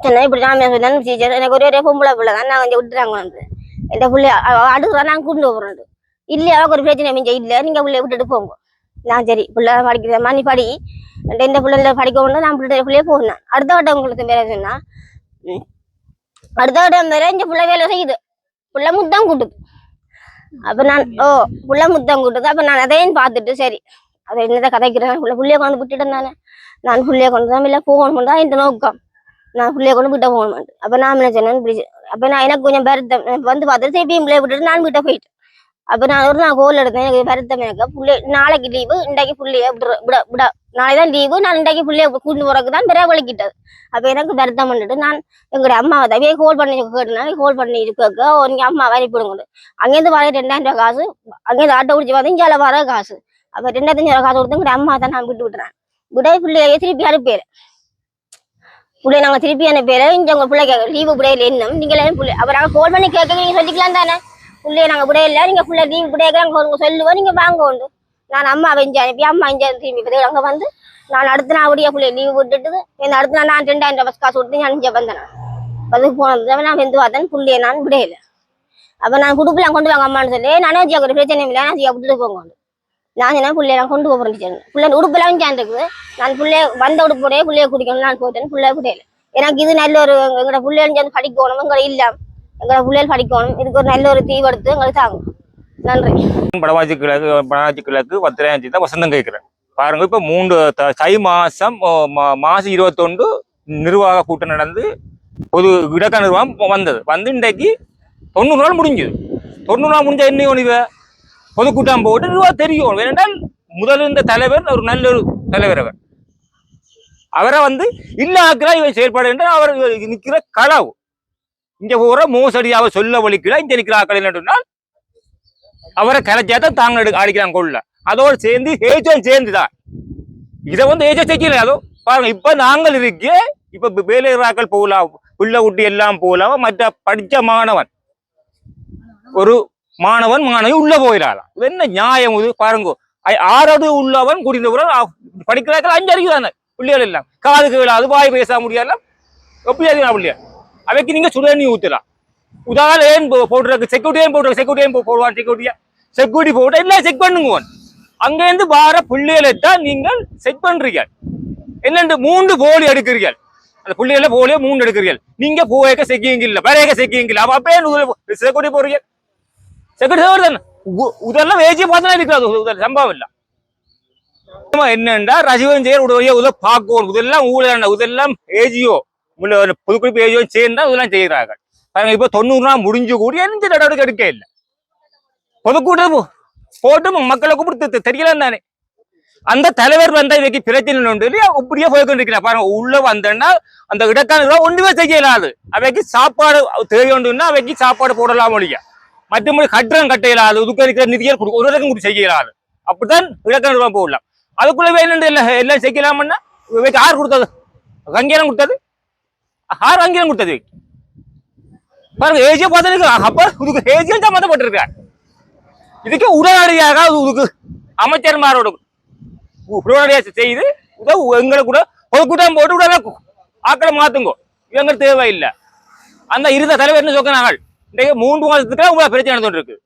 சொன்னேன் இப்படி நான் சொன்னேன் டீச்சர் எனக்கு ஒரே பொம்பளை பிள்ளை தான் நான் கொஞ்சம் விட்டுறாங்க வந்து என் பிள்ளைய அடுக்கிறேன் நான் கூண்டு போகிறேன். இல்லையா ஒரு பிரச்சனை மிஞ்சம் இல்லை, நீங்கள் பிள்ளைய விட்டுட்டு போங்க. நான் சரி பிள்ளை படிக்கிறேம்மா நீ படி இந்த பிள்ளைல படிக்க வேண்டாம் நான் பிள்ளைய போனேன். அடுத்த வட்டம் உங்களுக்கு வேலை சொன்னா அடுத்த வட்டம் வேற இந்த பிள்ளை வேலை செய்யுது, பிள்ளை முத்தம் கூட்டுது. அப்போ நான் பிள்ளை முத்தம் கூட்டுது. அப்போ நான் அதையும் பார்த்துட்டு சரி அதை என்னதை கதைக்கிறேன் பிள்ளைய கொண்டு விட்டுட்டேன் தானே, நான் பிள்ளைய கொண்டு தான் இல்லை போகணும் தான் இந்த நோக்கம், நான் பிள்ளைய கொண்டு விட்ட போகணும். அப்போ நான் என்ன சொன்னேன் அப்போ நான் எனக்கு கொஞ்சம் வருத்தம் வந்து பார்த்துட்டு திருப்பியும் பிள்ளைய விட்டுட்டு நான் வீட்டை போயிட்டேன். அப்போ நான் கோல் எடுத்தேன், எனக்கு வருத்தம் எனக்கு பிள்ளை நாளைக்கு லீவு இன்றைக்கு பிள்ளைய விட நாளை தான் லீவு, நான் இன்றைக்கு பிள்ளைய கூட்டு போறதுக்கு தான் பிற வலிக்கிட்டது. அப்போ எனக்கு வருத்தம் பண்ணிட்டு நான் எங்களுடைய அம்மாவை தவிர கோல் பண்ணி கேட்டேன், கோல் பண்ணி இருக்க நீங்கள் அம்மாவை அனுப்பிவிடுங்க. அங்கேருந்து வர 2000 ரூபா காசு, அங்கேருந்து ஆட்டோ பிடிச்சி வந்து இங்கே வர காசு. அப்போ 2500 காசு கொடுத்து எங்களுடைய அம்மா தான் நான் விட்டு விட்டுறேன். விட பிள்ளைய திருப்பி அனுப்பிடுறேன். பிள்ளை நாங்கள் திருப்பி அனுப்பிடுறேன். இங்கே உங்கள் பிள்ளைங்க லீவு விடையில இன்னும் நீங்கள் பிள்ளை அப்போ நாங்கள் கோல் பண்ணி கேட்க நீங்கள் சொல்லிக்கலாம் தானே, பிள்ளைய நாங்கள் விடையில நீங்கள் பிள்ளை லீவு விடையாங்க சொல்லுவோம், நீங்கள் வாங்க உண்டு. நான் அம்மா இஞ்சி அனுப்பி அம்மா இஞ்சி திரும்பி அங்கே வந்து நான் அடுத்த நாள் விடிய பிள்ளைய லீவு விட்டுட்டு அடுத்த நாள் நான் 2000 ரூபா காசு கொடுத்து நான் இங்கே வந்தேன். அதுக்கு போனது நான் வெந்து பார்த்தேன் பிள்ளைய நான் விடையில. அப்போ நான் குடுப்பெல்லாம் கொண்டு வாங்க அம்மான்னு சொல்லி நானே ஒரு பிரச்சனை இல்லை நான் விட்டுட்டு போங்க. நான் என்ன பிள்ளையெல்லாம் கொண்டு போகிறேன், பிள்ளை உடுப்பெல்லாம் சேர்ந்துருக்குது. நான் பிள்ளைய வந்த உடுப்போடையே பிள்ளைய குடிக்கணும் நான் போயிட்டேன். பிள்ளைய விடையில எனக்கு இது நல்ல ஒரு எங்களோட பிள்ளைகள் சேர்ந்து படிக்கணும், எங்களை இல்லாம எங்களை பிள்ளைகள் படிக்கணும், இதுக்கு ஒரு நல்ல ஒரு தீவு எடுத்து எங்களுக்கு தாங்க. நன்றி. படவாச்சி கிழக்கு பத்திராஞ்சி தான் வசந்தம் கேட்கிறேன். பாருங்க இப்ப தை மாசம் மாசம் 21 நிர்வாக கூட்டம் நடந்து பொது இடக்க நிர்வாகம் வந்து இன்றைக்கு 90 நாள் முடிஞ்சுது. 90 நாள் முடிஞ்சா என்ன இவ பொதுக்கூட்டம் போட்டு நிர்வாகம் தெரியும். ஏனென்றால் முதல் இந்த தலைவர் ஒரு நல்ல ஒரு தலைவர் அவரை வந்து இல்ல ஆக்கிறா இவன் செயல்பாடு என்று அவர் நிற்கிற களவு இங்க போற மோசடி அவர் சொல்ல வலிக்கிறா இங்க நிற்கிற ஆக்கள் என்னன்னால் அவரை கலைச்சாதான் தாங்க அடிக்கிறாங்க கொள்ள அதோடு சேர்ந்து ஏஜம் சேர்ந்துதான் இதை வந்து ஏஜம் செய்யல. அதோ பாருங்க இப்ப நாங்கள் இருக்க இப்ப வேலையாக்கள் போகலாம் பிள்ளை குட்டி எல்லாம் போகலாம் மற்ற படிச்ச மாணவன் ஒரு மாணவி உள்ள போயிடலாம். இது என்ன நியாயம் இது பாருங்க. 6வது உள்ளவன் குடிந்தவன் படிக்கிறார்கள் 5 அறிவு தானே பிள்ளைகள் எல்லாம் காது கேளாது வாய் பேச முடியாது எப்படி பிள்ளையா அவைக்கு நீங்க சுடநீர் ஊத்தலாம். உதாரணம் ஏன் போடுறதுக்கு செக்யூரிட்டி போடுவான் செக்யூரிட்டி போட்டு எல்லாம் செக் பண்ணுங்க. அங்க இருந்து வார பிள்ளைகளை தான் நீங்கள் செக் பண்றீங்க. என்னென்று 3 போலி எடுக்கிறீர்கள். அந்த பிள்ளைகள போலியோ 3 எடுக்கிறீர்கள். நீங்க போயக்க செக்கிங்க இல்ல வரையக்க செக்கிங்க இல்ல அப்ப செக்யூரிட்டி போறீங்க. செக்யூரிட்டி தானே இதெல்லாம் வேஜி பார்த்தா இருக்கிறது சம்பவம் இல்ல. என்னண்டா ரஜிவன் செயல் உடைய பார்க்கணும். இதெல்லாம் ஊழல் இதெல்லாம் ஏஜியோ புதுக்குறிப்பு ஏஜியோ சேர்ந்தா இதெல்லாம் செய்யறாங்க. இப்ப 90 நாள் முடிஞ்சு கூடி எந்த நடவடிக்கை எடுக்க இல்லை. பொதுக்கூட்டம் போட்டு மக்களை கூப்பிட்டு தெரியலாம் தானே. அந்த தலைவர் வந்தா இவைக்கு பிரச்சனை உண்டு இல்லையா இப்படியே போய்கொண்டிருக்கிறார். பாருங்க உள்ள வந்தேன்னா அந்த இடக்கான ஒன்றுமே செய்யலாது. அவைக்கு சாப்பாடு தேவையுண்டுன்னா அவைக்கு சாப்பாடு போடலாம் ஒழிய மற்றபடி கட்டணம் கட்ட இயலாது. இதுக்கு இருக்கிற நிதியை ஒரு இடக்கும் கூட செய்ய இயலாது. அப்படித்தான் இடக்கான போடலாம். அதுக்குள்ளவே என்னென்று எல்லாம் செய்யலாம்னா இவைக்கு யார் கொடுத்தது? அங்கீகாரம் கொடுத்தது யார் அங்கீகாரம் கொடுத்தது? பாருங்க ஏஜியா பார்த்ததுக்கு அப்ப இதுக்கு ஏஜியம் சம்மந்தப்பட்டிருக்கார். இதுக்கு உடனடியாக இதுக்கு அமைச்சர்மாரோட உடனடியாக செய்து எங்களை கூட பொதுக்கூட்டம் போட்டு உடனே ஆக்களை மாத்துங்க. இவங்க தேவையில்லை. அந்த இருந்த தலைவர் என்ன சொன்னாங்க இன்றைக்கு 3 மாசத்துக்கு உங்களை பிரச்சனை நடந்துட்டு இருக்கு.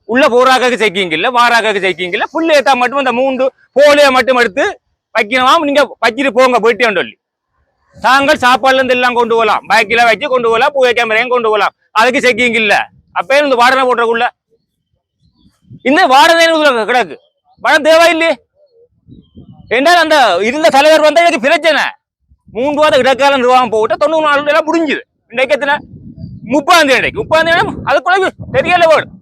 உள்ள போராக்காக்கு செக்கிங்க இல்ல வாராக்காக்கு செக்கிங்க இல்ல புள்ளி ஏத்தா மட்டும் அந்த 3 போலியை மட்டும் எடுத்து வைக்கணுமாம். நீங்க வச்சிட்டு போங்க போயிட்டே சொல்லி தாங்கள் சாப்பாடுல இருந்து எல்லாம் கொண்டு போகலாம். பைக்கில வச்சு கொண்டு போகலாம். பூவை கேமரையும் கொண்டு போகலாம். அதுக்கு செக்கிங்க இல்ல. அப்ப இந்த வாடனை போட்டுறக்குள்ள இந்த வாடனை கிடக்கு பணம் தேவையில்லையே என்றால் அந்த இருந்த தலைவர் வந்தா எனக்கு பிரச்சனை. 3 மாத இடக்கால நிர்வாகம் போட்டு 90 நாள் எல்லாம் முடிஞ்சுது. இன்றைக்கு எத்தனை 30ஆம் தேதி அதுக்குள்ள தெரியல வேணும்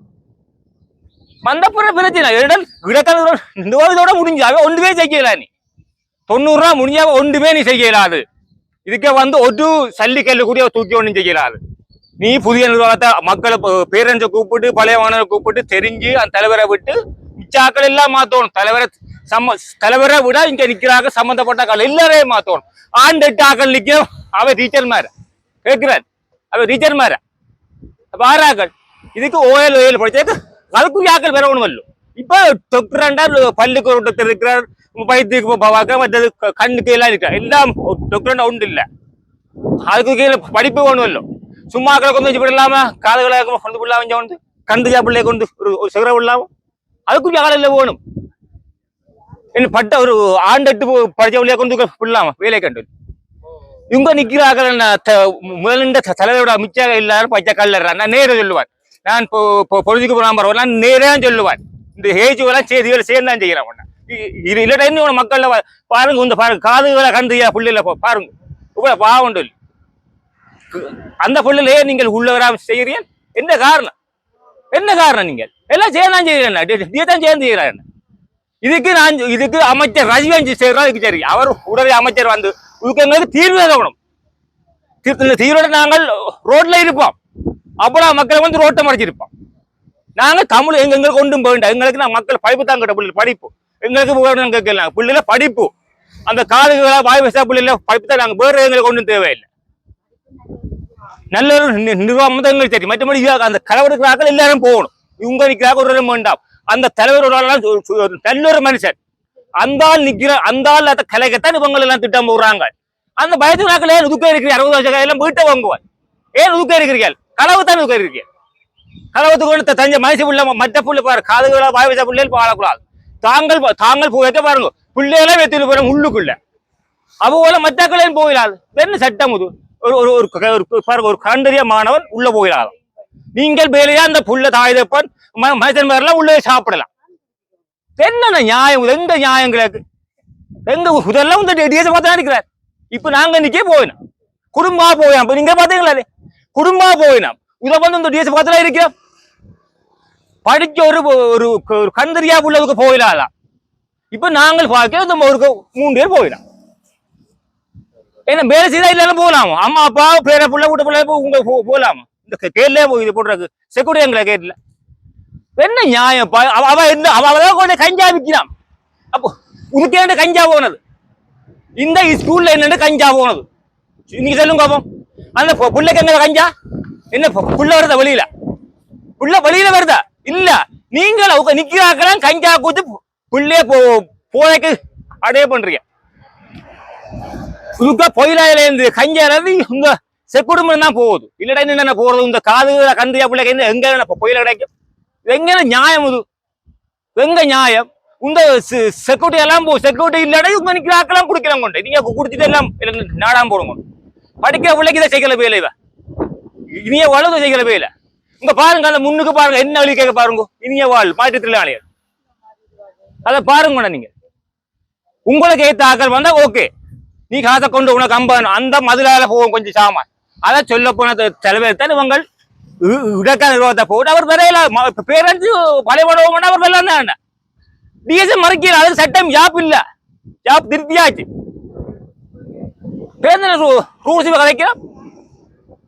வந்தப்புற பிரச்சனை. என்றால் இடக்கால நிர்வாகத்தோட முடிஞ்சாவே ஒன்றுமே செய்யல. நீ 90 நாள் முடிஞ்சாவே ஒன்றுமே நீ செய்யலாது. இதுக்கே வந்து ஒரு சல்லிக்கல்லு கூட தூக்கி ஒன்றும் செய்யலாது. நீ புதிய நிர்வாகத்தை மக்களை பேரண்ட்ஸை கூப்பிட்டு பழைய மாணவரை கூப்பிட்டு தெரிஞ்சு அந்த தலைவரை விட்டு மிச்சாக்கள் எல்லாம் மாத்தணும். தலைவரை விட இங்க நிக்கிறாங்க சம்பந்தப்பட்ட ஆக்கள் எல்லாரையும் மாத்தணும். ஆண்டு 8 ஆக்கள் நிற்கும். அவ டீச்சர் மாற கேட்கிறார். அவ டீச்சர் மாற வாராக்கள் இதுக்கு ஓயல் படிச்சதுக்கு அதுக்குரிய ஆக்கள் வேற ஒண்ணும் இல்லை. இப்ப டாக்டர்ண்டா பல்லுக்கு ஒரு டாக்டர் இருக்கிறார். பைத்தியக்கு பார்க்க மற்றது கண்ணுக்கு எல்லாம் இருக்கிறார். எல்லாம் டாக்டர் ஒன்று இல்லை. அதுக்கு கீழே படிப்பு ஒன்றும் இல்லை. சும்மா கொண்டு வச்சு விடலாம காதுகளை கொண்டு விடலாம். வந்து கண்டு சாப்பிள்ளைய கொண்டு ஒரு சிகர விடலாம். அதுக்குரிய ஆள் இல்லை வேணும். என்ன பட்ட ஒரு ஆண்டெட்டு படிச்ச வழியா கொண்டு விடலாமா வேலை கண்டு இவங்க நிக்கிறார்கள். முதலிண்ட தலைவரோட மிச்சாக இல்லாத பச்சை கல்லற நான் நேர சொல்லுவான். நான் பொழுதுக்கு போனாம நான் நேரே சொல்லுவான். இந்த ஹேஜுவெல்லாம் செய்திகளை சேர்ந்தான் செய்யறான். இது இல்லட்டா இன்னும் மக்கள்ல பாருங்க இந்த பாருங்க காதுகளை கண்டியா புள்ளில பாருங்க இவ்வளவு பாவம் சொல்லி அந்த பொருளிலேயே நீங்கள் உள்ளவரா செய்கிறீர்கள். என்ன காரணம்? என்ன காரணம்? நீங்கள் எல்லாம் சேர்ந்தான் செய்கிறேன் சேர்ந்து செய்கிறார். இதுக்கு அமைச்சர் ரஜிவன் செய்யறோம். சரி அவர் உடனே அமைச்சர் வந்து இதுக்கு எங்களுக்கு தீர்வு தரணும். தீர்வோட நாங்கள் ரோட்ல இருப்போம். அப்புறம் மக்களை வந்து ரோட்டை மறைச்சிருப்போம். நாங்க தமிழ் எங்களுக்கு கொண்டும் போயிட்டோம். எங்களுக்கு நான் மக்கள் படிப்பு தான் கேட்ட பிள்ளை படிப்பு எங்களுக்கு கேட்கலாம். பிள்ளைல படிப்பு அந்த காதுகளா வாய் வசா பிள்ளைல படிப்பு தான். நாங்கள் வேறு எங்களுக்கு ஒன்றும் தேவையில்லை. நல்ல ஒரு நிர்வாகம் தான் எங்களுக்கு தெரியும். மற்றபடி அந்த கலவரத்துக்காக எல்லாரும் போகணும். இவங்க நிற்கிறாங்க ஒரு வேண்டாம். அந்த தலைவர் நல்ல ஒரு மனுஷன் அந்த ஆள் நிக்கிற அந்த ஆள் அந்த கலைக்கத்தான் இவங்க எல்லாம் திட்டம் போடுறாங்க. அந்த பயத்து நாட்கள் ஏன் உதுக்க இருக்கிறீங்க? 60 வருஷம் எல்லாம் வீட்டை வாங்குவார். ஏன் உதுக்க இருக்கிறீர்கள்? களவு தான் உதுக்க இருக்கீங்க. களவத்துக்கு தஞ்ச மனுஷ புள்ள மற்ற புள்ள பாரு காதுகளா வாய் வச்ச பிள்ளைகள் வாழக்கூடாது. தாங்கள் போய் பாருங்க பிள்ளைகளே வெத்திட்டு போறாங்க உள்ளுக்குள்ள. அவ்வளோ மற்றக்களையும் போயிடாது. என்ன சட்டம் இது? ஒரு கண்டறிய மாணவன் உள்ள போயிடாது. நீங்கள் வேலையா அந்த புள்ள தாய் தப்பன் மனுஷன் பேரெல்லாம் உள்ளே சாப்பிடலாம். என்ன நியாயம் எங்க நியாயம் கிடக்கு எங்க இதெல்லாம் இந்த டிஎஸ் பார்த்தா இருக்கிறார் இப்ப நாங்க இன்னைக்கே போயினோம் குடும்பமா போயினோம் இப்ப நீங்க பாத்தீங்களா குடும்பமா போயினோம் இதை வந்து இந்த டிஎஸ் பார்த்தா இருக்கிறோம் படிக்க ஒரு கந்தரியா உள்ளதுக்கு போயிடலாம் இப்ப நாங்கள் பார்க்க இந்த ஒரு 3 பேர் போயிடலாம் ஏன்னா வேலை செய்தா இல்லைன்னு போகலாமா அம்மா அப்பா பேர புள்ள விட்ட பிள்ளை உங்க போகலாமா இந்த கேட்ல இது போடுறது செக்யூரிட்டி எங்களை கேட்ல என்ன நியாயம் அவ என்ன அவதான் கொஞ்சம் கஞ்சா விற்கிறான் அப்போ உனக்கு கஞ்சா போனது இந்த ஸ்கூல்ல என்னன்னு கஞ்சா போனது நீங்க சொல்லுங்க பாப்போம் அந்த புள்ளைக்கு எங்க கஞ்சா என்ன புள்ள வருதா வெளியில புள்ள வெளியில வருதா இல்ல நீங்க நிக்கிறாக்கலாம் கஞ்சா கூத்து புள்ளைய போதைக்கு அடைய பண்றீங்க பொயிலாயில இருந்து கஞ்சால இருந்து இந்த செக்குடும்பம் தான் போகுது இல்லடா என்ன போறது இந்த காது கந்தியா பிள்ளைக்கு எங்க பொயில கிடைக்கும் எங்க நியாயம் இது எங்க நியாயம் இந்த செக்யூரிட்டி எல்லாம் செக்யூரிட்டி இல்லடா இவங்க நிக்கிறாக்கலாம் குடிக்கலாம் கொண்டு நீங்க குடிச்சிட்டு எல்லாம் நாடாம போடுங்க படிக்கிற பிள்ளைக்கு இதை செய்யல போயில இவ இனிய வாழ்வு செய்யல போயில இங்க பாருங்க அந்த முன்னுக்கு பாருங்க என்ன வழி கேட்க பாருங்க இனிய வாழ் மாற்றுத்திறனாளிகள் அதை பாருங்க நீங்க உங்களுக்கு ஏத்த ஆக்கள் வந்தா ஓகே நீ காசை கொண்டு உனக்கு அம்பன் அந்த மதுரால போவோம் கொஞ்சம் சாமான் அதை சொல்ல போன தலைவர் இவங்கள் இடக்க நிர்வாகத்தை போட்டு அவர் வரையில பேரஞ்சு பழைய அவர் வெள்ளம் தான் டிஎஸ்எம் மறைக்கிறார் அது சட்டம் ஜாப் இல்ல ஜாப் திருப்தியாச்சு பேருந்து ரூல்ஸ் கதைக்கிறோம்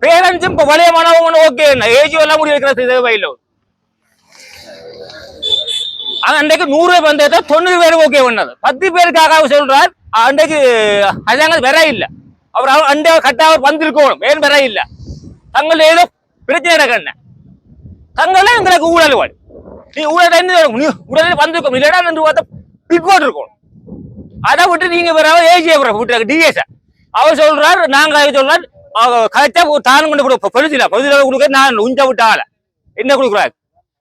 பேரண்ட்ஸும் இப்ப பழைய மாணவங்க ஓகே ஏஜ் எல்லாம் முடி வைக்கிற தேவையில்லை அன்றைக்கு 100 பேர் வந்ததை 90 பேர் ஓகே பண்ணது 10 பேருக்காக சொல்றார் அன்றைக்கு அதாங்க வர இல்ல அவர் அண்டை கட்டா அவர் வந்திருக்கணும் ஏன் வர இல்ல தங்கள் ஏதோ பிரச்சனை நடக்க தங்களே எங்களுக்கு ஊழல் நீ ஊழல் உடனே வந்திருக்கோம் இல்லடா என்று பார்த்தா பிட்கோட் இருக்கணும் அதை விட்டு நீங்க வேற ஏஜியை விட்டு டிஎஸ் அவர் சொல்றாரு நாங்க சொல்றாரு கரெக்டா தானும் கொண்டு பொழுதுல கொடுக்க நான் உஞ்ச விட்டு ஆள என்ன கொடுக்குறாரு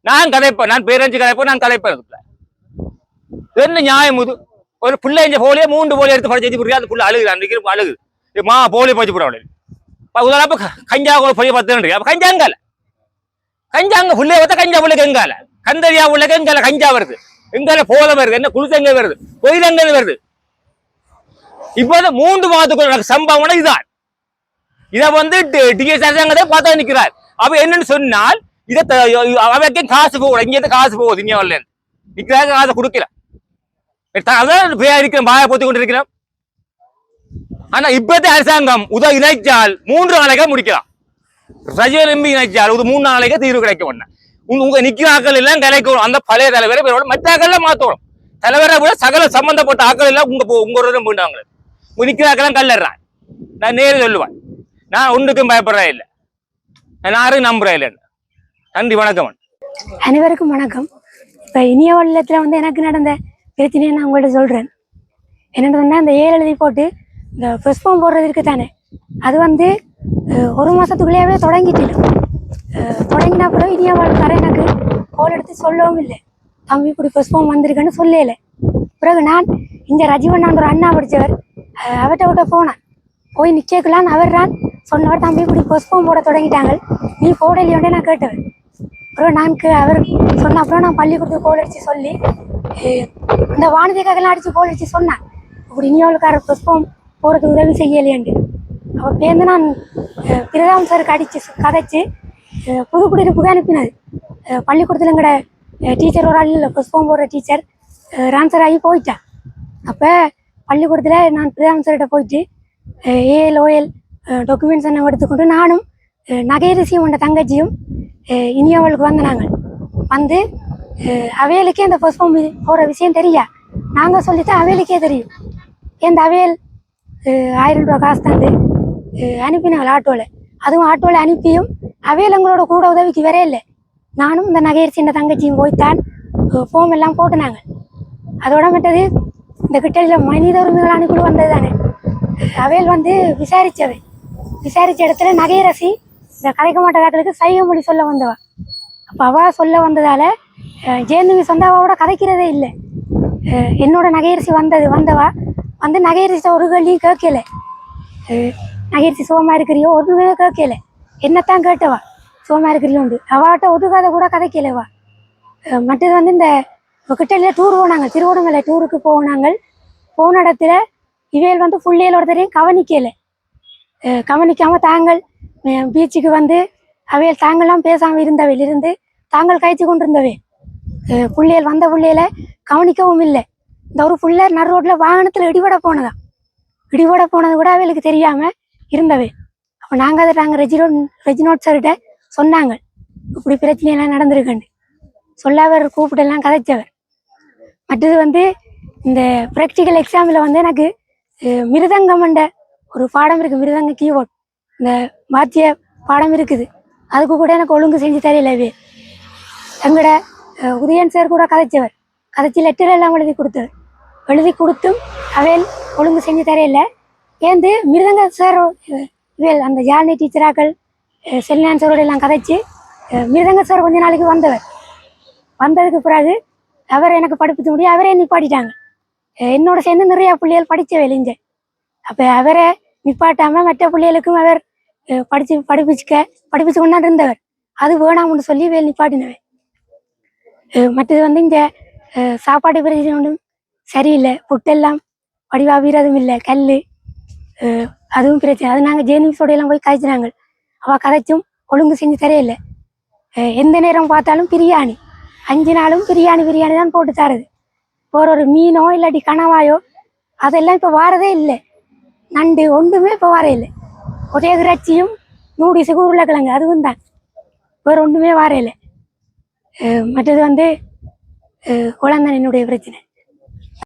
நான் கதைப்பேன் நான் பேரஞ்சு கதைப்பேன் நான் கதைப்பேன் என்ன நியாயம் இது ஒரு பிள்ளை இந்த போலியே 3 போலி எடுத்து படிச்சு புரியாது அந்த பிள்ளை அழுகுது அழுகுது மா போலி படிச்சு போட உதாரணப்ப கஞ்சா போய் 10 அப்ப கஞ்சாங்கால கஞ்சாங்க பிள்ளைய பார்த்தா கஞ்சா பிள்ளைக்கு எங்கால கந்தரியா பிள்ளைக்கு எங்கால கஞ்சா வருது எங்கால போல வருது என்ன குளிச்சங்க வருது பொயிலங்க வருது இப்போது 3 மாதத்துக்குள்ள எனக்கு சம்பவம் இதுதான் இதை வந்து டிஎஸ் அரசாங்கத்தை பார்த்தா நிற்கிறார் அப்ப என்னன்னு சொன்னால் இதை அவைக்கு காசு போகல இங்க காசு போகுது இங்க வரல நிக்கிறாங்க காசை கொடுக்கல அதான் இருக்கிற பாய போத்தி கொண்டு இருக்கிறோம் ஆனா இப்பத்த அரசாங்கம் இணைச்சால் 3 நாளைக்கா முடிக்கலாம் ரஜினி எம்பி இணைச்சால் 3 நாளைக்கா தீர்வு கிடைக்கும் உங்க நிக்கிற ஆக்கள் எல்லாம் கலைக்கணும் அந்த பழைய தலைவரை மற்ற ஆக்கள் மாத்தணும் தலைவரை விட சகல சம்பந்தப்பட்ட ஆக்கள் எல்லாம் உங்க போயிட்டாங்க நிக்கிற ஆக்கள் கல்லறான் நான் நேரு சொல்லுவேன் நான் ஒன்றுக்கும் பயப்படுறேன் இல்லை நான் யாரும் நம்புறேன் இல்லைன்னு நன்றி வணக்கம் அனைவருக்கும் வணக்கம் இப்போ இனிய வள்ளத்தில் வந்து எனக்கு நடந்த பிரச்சனையை நான் உங்கள்கிட்ட சொல்கிறேன் என்னென்னு சொன்னால் இந்த 7 எழுதி போட்டு இந்த ஃபர்ஸ்ட் ஃபார்ம் போடுறது இருக்குது தானே அது வந்து 1 மாதத்துக்குள்ளேயே தொடங்கினா கூட இனிய வாழ்க்கை எனக்கு கோல் எடுத்து சொல்லவும் இல்லை தம்பி இப்படி ஃபர்ஸ்ட் ஃபார்ம் வந்திருக்குன்னு சொல்லலை பிறகு நான் இந்த ரஜீவன் ஒரு அண்ணா படித்தவர் அவர்கிட்ட போனேன் போய் நிற்கலான்னு அவர் தான் சொன்னவர் தம்பி இப்படி ஃபர்ஸ்ட் ஃபார்ம் போட தொடங்கிட்டாங்க நீ போடலையோண்டே நான் கேட்டவர் அப்புறம் நான் அவர் சொன்ன அப்புறம் நான் பள்ளிக்கூடத்துக்கு கோல் அடித்து சொல்லி இந்த வானதிக்காகலாம் அடித்து கோல் அடித்து சொன்னேன் இப்படி இனியோளுக்கார ஃபர்ஸ்ட் ஃபார்ம் போகிறதுக்கு உதவி செய்யலையாண்டு அப்போ பேருந்து நான் பிரதாம் சாருக்கு அடித்து கதைச்சு புதுக்குடியிருப்புக்கு அனுப்பினது பள்ளிக்கூடத்தில் எங்கட டீச்சர் ஒரு ஆள் இல்லை ஃபர்ஸ்ட் ஃபார்ம் போடுற டீச்சர் ட்ரான்ஸ்ஃபர் ஆகி போயிட்டேன் அப்போ பள்ளிக்கூடத்தில் நான் பிரதாம் சார்கிட்ட போயிட்டு ஏஎல் ஓஎல் டாக்குமெண்ட்ஸ் எல்லாம் எடுத்துக்கொண்டு நானும் நகையரிசியும் உண்ட தங்கச்சியும் இனியவளுக்கு வந்து நாங்கள் வந்து அவையலுக்கே அந்த ஃபர்ஸ்ட் ஃபார்ம் போகிற விஷயம் தெரியா நாங்கள் சொல்லிட்டு அவையலுக்கே தெரியும் இந்த அவையல் 1000 ரூபா காசு தந்து அனுப்பினாங்க ஆட்டோவில் அதுவும் ஆட்டோவில் அனுப்பியும் அவையல் எங்களோட கூட உதவிக்கு வரே இல்லை நானும் இந்த நகையரிசி இந்த தங்கச்சியும் போய்த்தான் ஃபார்ம் எல்லாம் போட்டுனாங்க அதோட மற்றது இந்த கிட்டடியில் மனித உரிமைகள் அணுக்குழு வந்தது தானே அவையல் வந்து விசாரித்த இடத்துல நகையரசி இந்த கதைக்க மாட்டதாக்களுக்கு சைகை மொழி சொல்ல வந்தவா அப்போ அவள் சொல்ல வந்ததால் ஜெயந்தி சொந்த அவாவோட கதைக்கிறதே இல்லை என்னோட நகையரிசி வந்தவா வந்து நகையரிசி ஒரு கேள்வியும் கேட்கல நகையரிசி சுகமாக இருக்கிறியோ ஒன்றுமே கேட்கல என்னத்தான் கேட்டவா சுகமாக இருக்கிறியோண்டு அவாட்ட ஒதுக்காத கூட கதைக்கலவா மற்றது வந்து இந்த இப்போ கிட்ட டூர் போனாங்க, திருவண்ணாமலை டூருக்கு போனாங்க. போன இடத்துல இவையில் வந்து புள்ளியல் ஒருத்தரையும் கவனிக்கலை. கவனிக்காமல் தாங்கள் பீச்சுக்கு வந்து அவையில் தாங்கள்லாம் பேசாமல் இருந்தவையில் இருந்து தாங்கள் கழிச்சு கொண்டிருந்தவை. புள்ளியல் வந்த புள்ளியலை கவனிக்கவும் இல்லை. இந்த ஒரு புள்ள நடு ரோட்டில் வாகனத்தில் இடிபட போனதான். இடிபட போனது கூட அவைகளுக்கு தெரியாமல் இருந்தவை. அப்போ நாங்கள் ரெஜினோட் சார்கிட்ட சொன்னாங்க, இப்படி பிரச்சனையெல்லாம் நடந்திருக்குன்னு சொல்ல அவர் கூப்பிட்டெல்லாம் கதைச்சவர். மற்றது வந்து இந்த ப்ராக்டிக்கல் எக்ஸாமில் வந்து எனக்கு மிருதங்கம்ன்ற ஒரு பாடம் இருக்குது. மிருதங்க கீபோர்ட் இந்த வாத்திய பாடம் இருக்குது. அதுக்கு கூட எனக்கு ஒழுங்கு செஞ்சு தெரியலவே. எங்களோட உதயன் சார் கூட கதைச்சவர். கதைச்சி லெட்டர் எல்லாம் எழுதி கொடுத்தவர். எழுதி கொடுத்தும் அவையில் ஒழுங்கு செஞ்சு தெரியல. ஏந்து மிருதங்க சார் இவையில் அந்த ஜாலினி டீச்சராக்கள் செல்லினான் சாரோட எல்லாம் கதைச்சி மிருதங்க சார் கொஞ்ச நாளைக்கு வந்தவர். வந்ததுக்கு பிறகு அவர் எனக்கு படிப்பிச்சு முடியும் அவரே நிப்பாட்டிட்டாங்க. என்னோட சேர்ந்து நிறையா பிள்ளைகள் படித்த வெளிஞ்ச. அப்போ அவரை நிப்பாட்டாமல் மற்ற பிள்ளைகளுக்கும் அவர் படிப்பிச்சு கொண்டாந்து இருந்தவர். அது வேணாம்னு சொல்லி வேல் நிப்பாட்டினவர். மற்றது வந்து இந்த சாப்பாடு பிரச்சனை ஒன்றும் சரியில்லை. புட்டெல்லாம் வடிவா வீரதும் இல்லை, கல் அதுவும் பிரச்சனை. அது நாங்கள் ஜேனிங்ஸோடையெல்லாம் போய் கதைச்சினாங்க. அவள் கதைச்சும் ஒழுங்கு செஞ்சு தெரியல. எந்த நேரம் பார்த்தாலும் பிரியாணி, 5 நாளும் பிரியாணி தான் போட்டு தருது. ஒரு மீனோ இல்லாட்டி கனவாயோ அதெல்லாம் இப்போ வாரதே இல்லை. நண்டு ஒன்றுமே இப்போ வார இல்லை. ஒரே இறைச்சியும் நூடிஸு உருளைக்கிழங்கு அதுவும் தான், வேறு ஒன்றுமே வார இல்லை. மற்றது வந்து குழந்தை என்னுடைய பிரச்சனை.